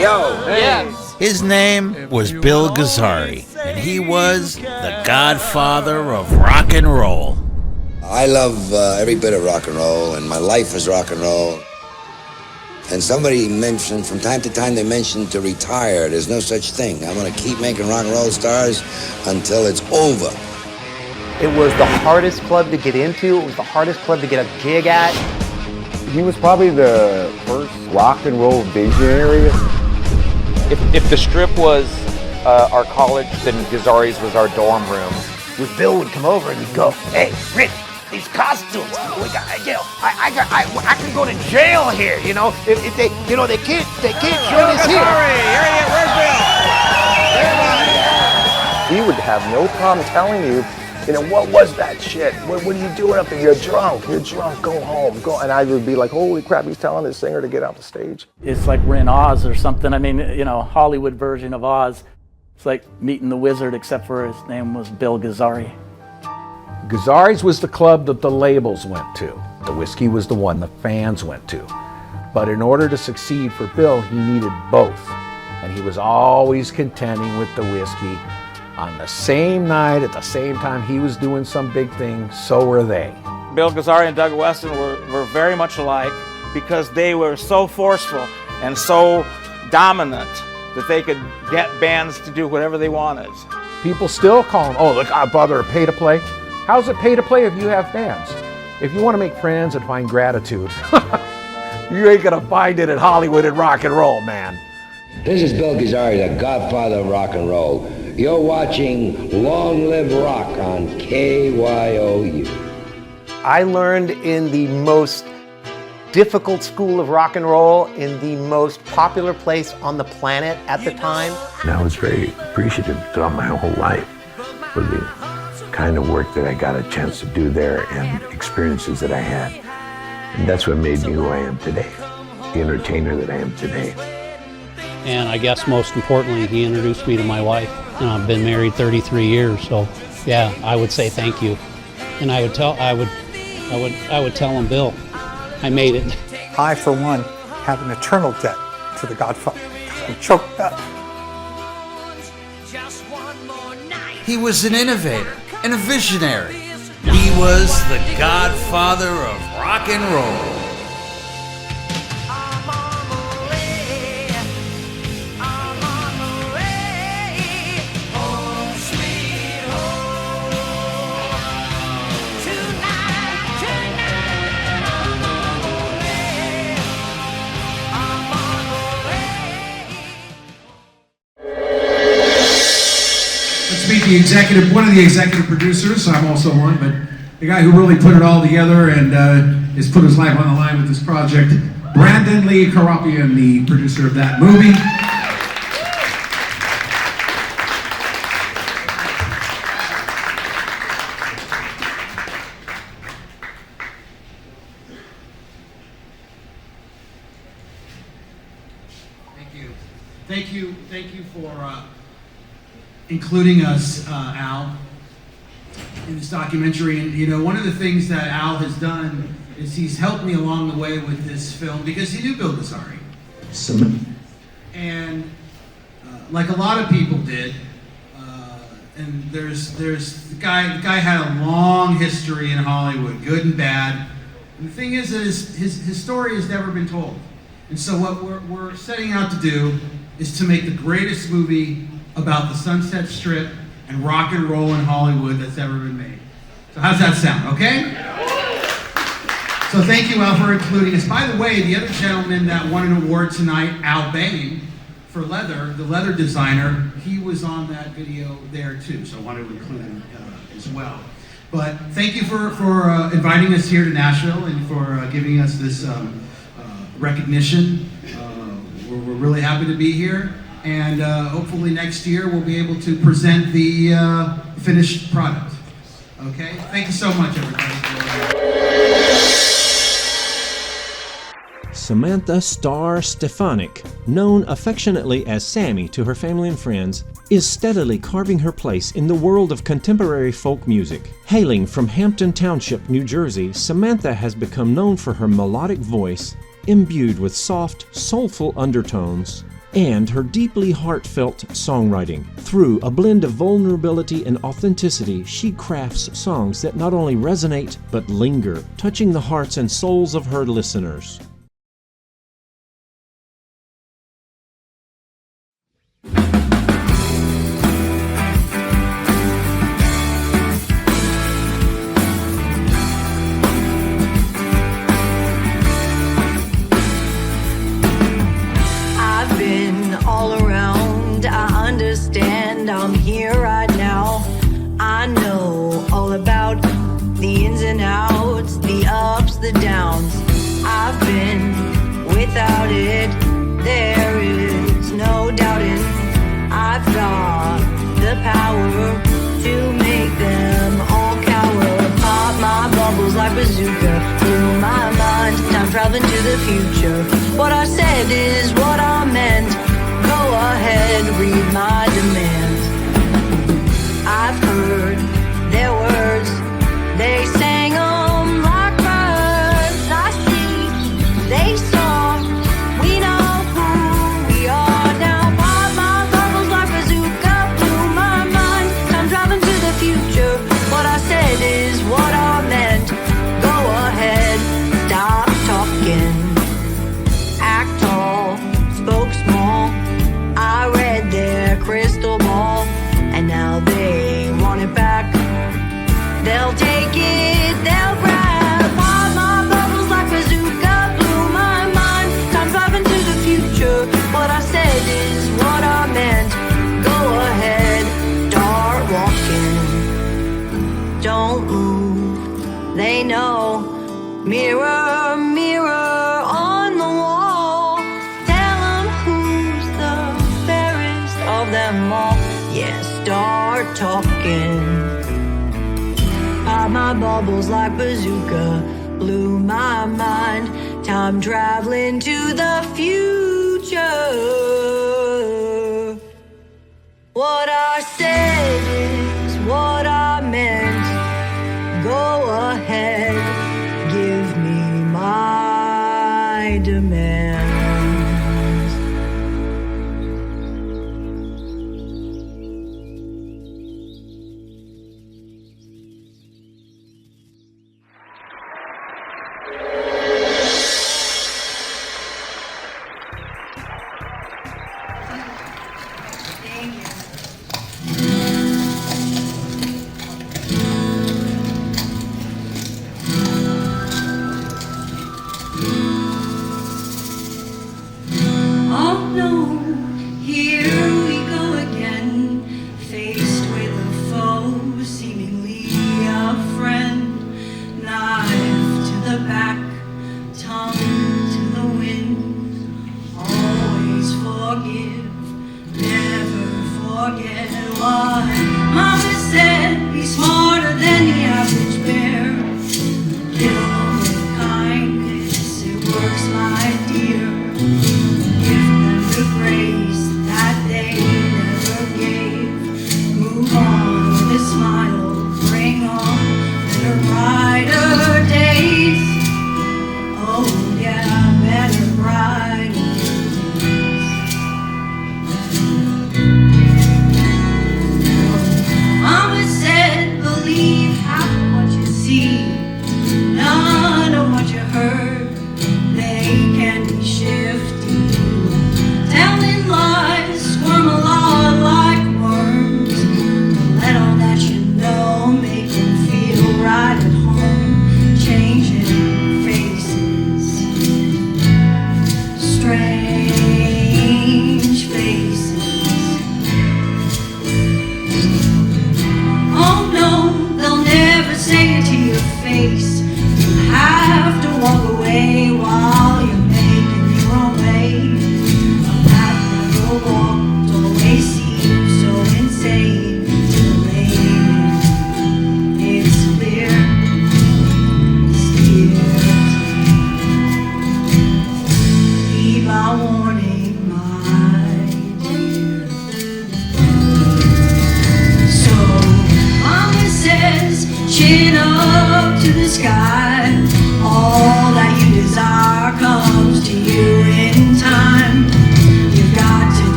Yo! Hey. Yes. His name was Bill Gazzarri, and he was the godfather of rock and roll. I love every bit of rock and roll, and my life is rock and roll. And somebody mentioned, from time to time, they mentioned to retire. There's no such thing. I'm going to keep making rock and roll stars until it's over. It was the hardest club to get into. It was the hardest club to get a gig at. He was probably the first rock and roll visionary. If the Strip was our college, then Gazzarri's was our dorm room. With Bill would come over and he'd go, "Hey, Rich, these costumes, I can go to jail here, you know. If they, you know, they can't show this here." Where's Bill? He would have no problem telling you, you know, what was that shit? What are you doing up there? You're drunk, go home, go. And I would be like, holy crap, he's telling this singer to get off the stage. It's like we're in Oz or something. I mean, you know, Hollywood version of Oz. It's like meeting the wizard, except for his name was Bill Gazzarri. Gazzarri's was the club that the labels went to. The whiskey was the one the fans went to. But in order to succeed for Bill, he needed both. And he was always contending with the whiskey. On the same night, at the same time he was doing some big thing, so were they. Bill Gazzarri and Doug Weston were very much alike because they were so forceful and so dominant that they could get bands to do whatever they wanted. People still call them, oh, look, I bother pay to play. How's it pay to play if you have fans? If you want to make friends and find gratitude, you ain't gonna find it in Hollywood and rock and roll, man. This is Bill Gazzarri, the godfather of rock and roll. You're watching Long Live Rock on KYOU. I learned in the most difficult school of rock and roll, in the most popular place on the planet at the time. And I was very appreciative throughout my whole life for the kind of work that I got a chance to do there and experiences that I had. And that's what made me who I am today, the entertainer that I am today. And I guess most importantly, he introduced me to my wife. And I've been married 33 years, so yeah, I would say thank you. And I would tell him, Bill, I made it. I, for one, have an eternal debt to the Godfather. I'm choked up. He was an innovator and a visionary. He was the godfather of rock and roll. Meet one of the executive producers. I'm also one, but the guy who really put it all together and has put his life on the line with this project. Brandon Lee Karapian, the producer of that movie. Thank you for including us, Al, in this documentary. And you know, one of the things that Al has done is he's helped me along the way with this film because he knew Bill Gazzari. And like a lot of people did, and there's the guy had a long history in Hollywood, good and bad. And the thing is that his story has never been told. And so what we're setting out to do is to make the greatest movie about the Sunset Strip and rock and roll in Hollywood that's ever been made. So how's that sound, okay? So thank you, Al, for including us. By the way, the other gentleman that won an award tonight, Al Bain, for leather, the leather designer, he was on that video there too, so I wanted to include him as well. But thank you for inviting us here to Nashville and for giving us this recognition. We're really happy to be here, and hopefully next year we'll be able to present the finished product. Okay? Thank you so much, everybody. Samantha Starr Stefanik, known affectionately as Sammy to her family and friends, is steadily carving her place in the world of contemporary folk music. Hailing from Hampton Township, New Jersey, Samantha has become known for her melodic voice, imbued with soft, soulful undertones, and her deeply heartfelt songwriting. Through a blend of vulnerability and authenticity, she crafts songs that not only resonate, but linger, touching the hearts and souls of her listeners. I'm here right now. I know all about the ins and outs, the ups, the downs. I've been without it, there is no doubting. I've got the power to make them all cower. Pop my bubbles like bazooka, blew my mind, time traveling to the future. What I said is what I meant. Go ahead, read my demands. I've heard their words, they sang them like birds. I see, they saw, we know who we are now. Pop my bubbles like bazooka, blew my mind, time driving to the future. What I said is what I meant. Go ahead, stop talking, act tall, spoke small. I read their crystal ball, and now they want it back. They'll take it, they'll grab. Pop my bubbles like bazooka, blew my mind, time driving to the future. What I said is what I meant. Go ahead, start walking, don't move, they know. Mirror, mirror on the wall, tell them who's the fairest of them all. Yeah, start talking. Pop my bubbles like bazooka, blew my mind, time traveling to the future. What I said is what I meant. Go ahead, give me my demands. Oh no, here we go again, faced with a foe, seemingly a friend, knife to the back.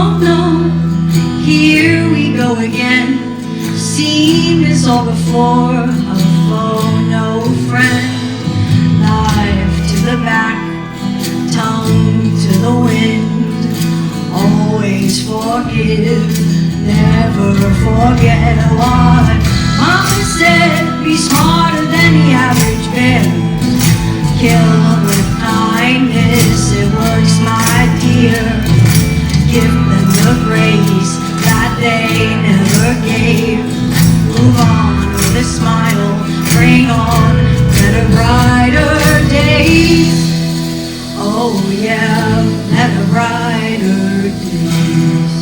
Oh no, here we go again. Seen this all before, a foe, no friend. Life to the back, tongue to the wind. Always forgive, never forget what Mama said. Be smarter than the average bear. Kill with kindness, it works, my dear. Give them the grace that they never gave. Move on with a smile, bring on better, brighter days. Oh yeah, better, brighter days.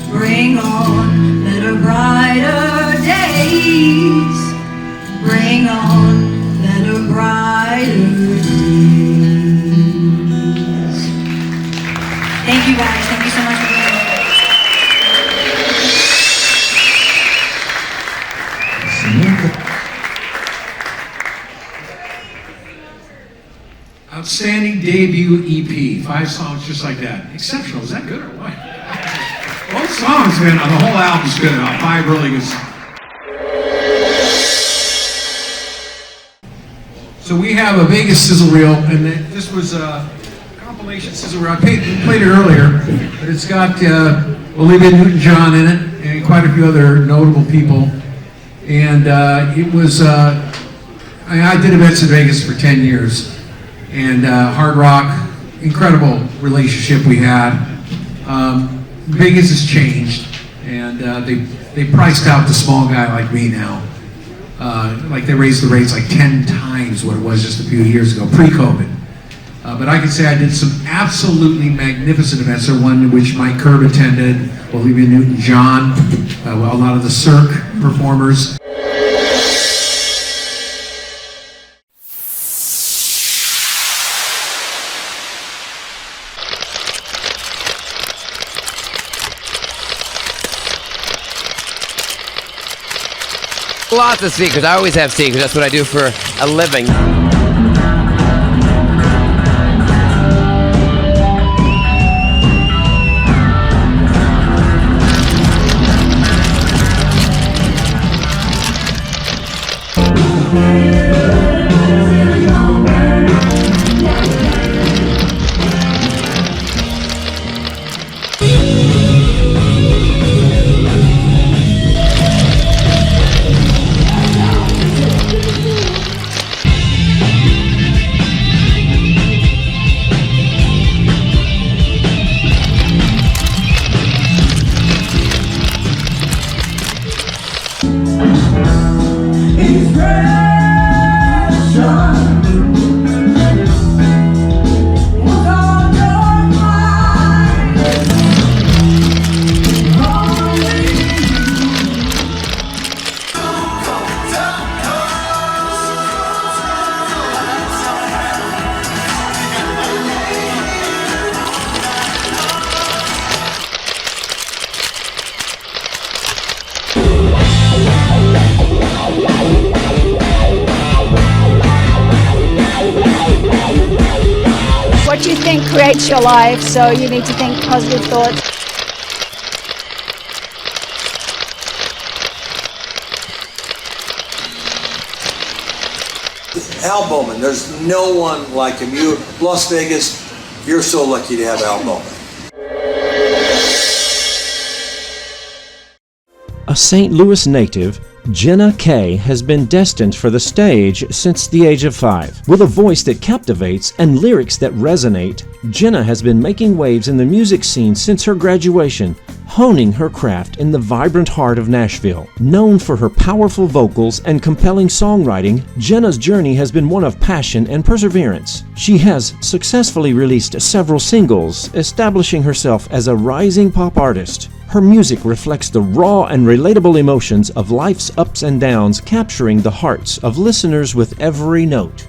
Bring on better, brighter days. Bring on better, brighter days. Thank you guys. Thank you so much for being here. Outstanding debut EP, 5 songs just like that. Exceptional. Is that good or what? Both songs, man, the whole album's good. 5 really good songs. So we have a Vegas sizzle reel, and this was a compilation sizzle reel. I played it earlier, but it's got Olivia Newton-John in it, and quite a few other notable people. And it was, I did events in Vegas for 10 years. And hard rock, incredible relationship we had. Vegas has changed, and they priced out the small guy like me now. Like they raised the rates like 10 times what it was just a few years ago, pre-COVID. But I can say I did some absolutely magnificent events. There one in which Mike Curb attended, Olivia Newton-John, a lot of the Cirque performers. Lots of secrets. I always have secrets. That's what I do for a living. What you think creates your life, so you need to think positive thoughts. Al Bowman, there's no one like him. You, Las Vegas, you're so lucky to have Al Bowman. A St. Louis native, Jenna Kay has been destined for the stage since the age of 5. With a voice that captivates and lyrics that resonate, Jenna has been making waves in the music scene since her graduation, honing her craft in the vibrant heart of Nashville. Known for her powerful vocals and compelling songwriting, Jenna's journey has been one of passion and perseverance. She has successfully released several singles, establishing herself as a rising pop artist. Her music reflects the raw and relatable emotions of life's ups and downs, capturing the hearts of listeners with every note.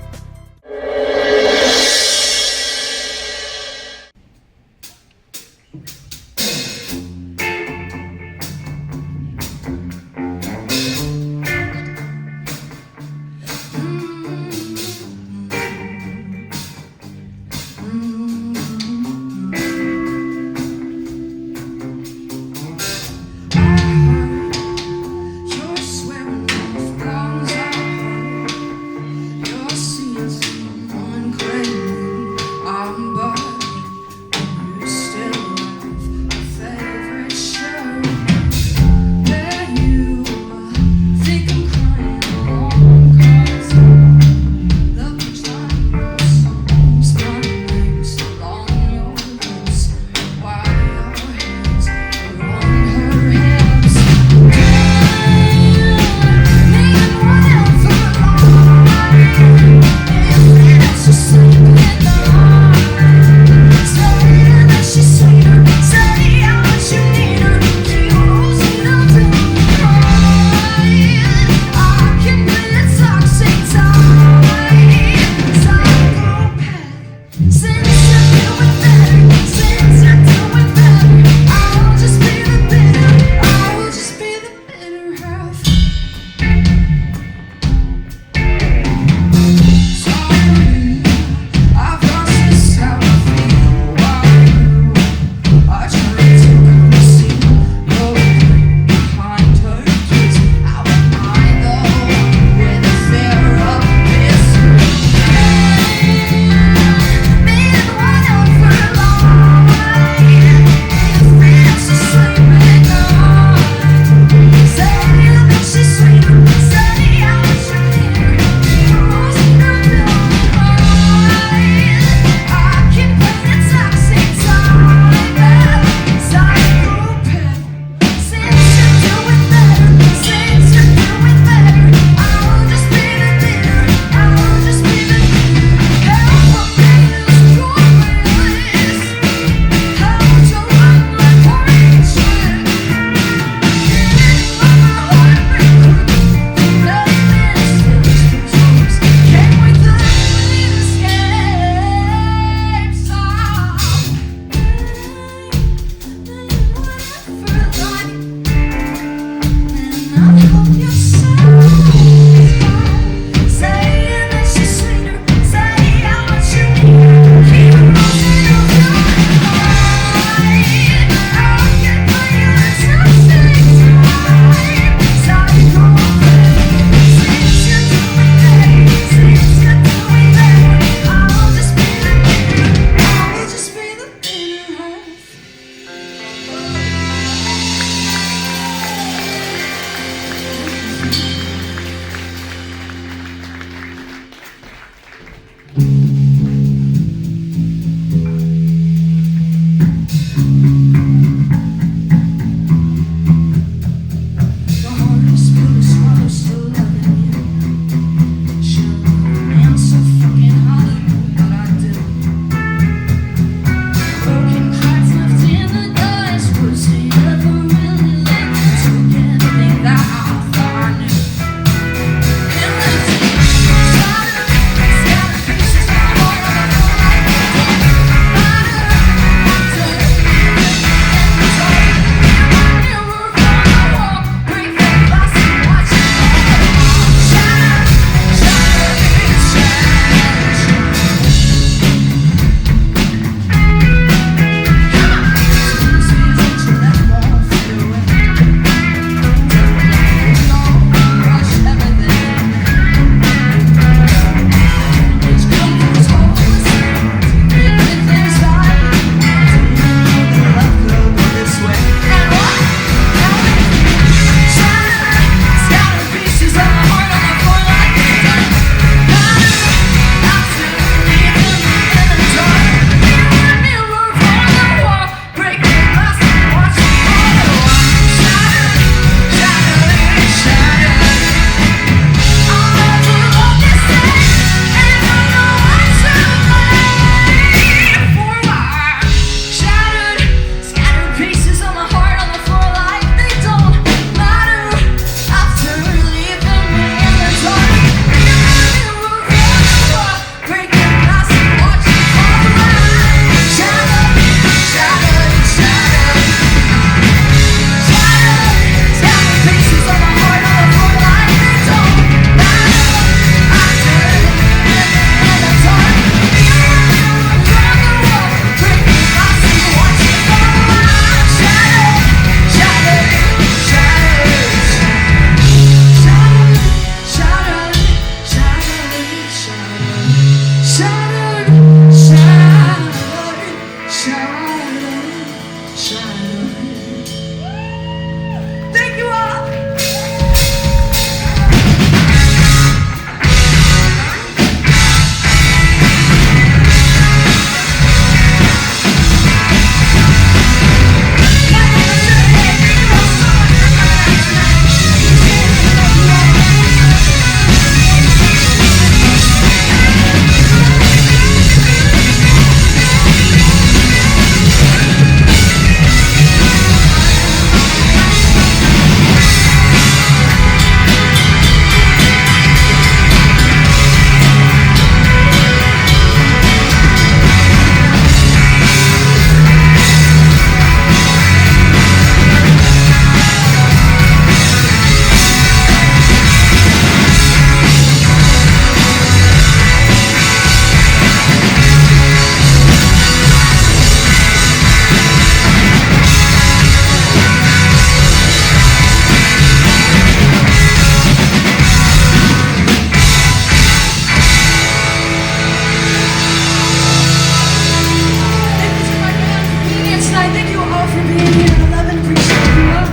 tonight. Thank you all for being here. I love and appreciate you all.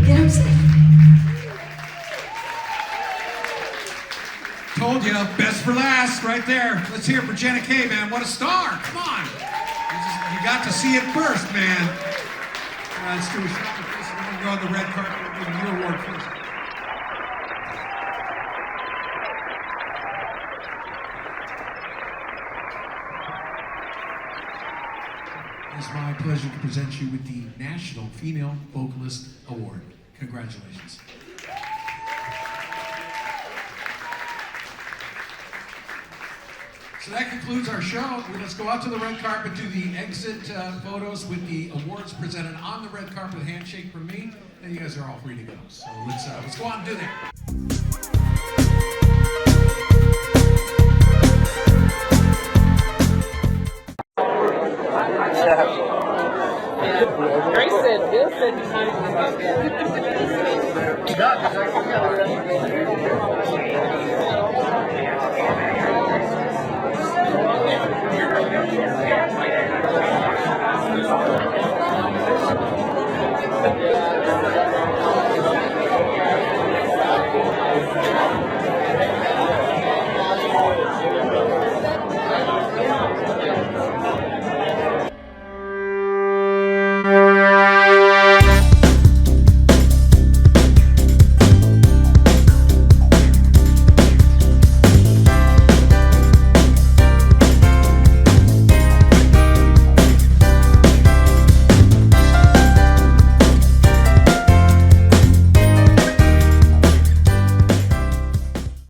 Get home safe. Told you, best for last, right there. Let's hear it for Jenna Kay, man. What a star! Come on, you got to see it first, man. Let's do a shot. We're gonna go on the red carpet. We'll give you your award first. It's my pleasure to present you with the National Female Vocalist Award. Congratulations. So that concludes our show. Let's go out to the red carpet, do the exit photos with the awards presented on the red carpet. Handshake from me, and you guys are all free to go. So let's go out and do that. Grayson,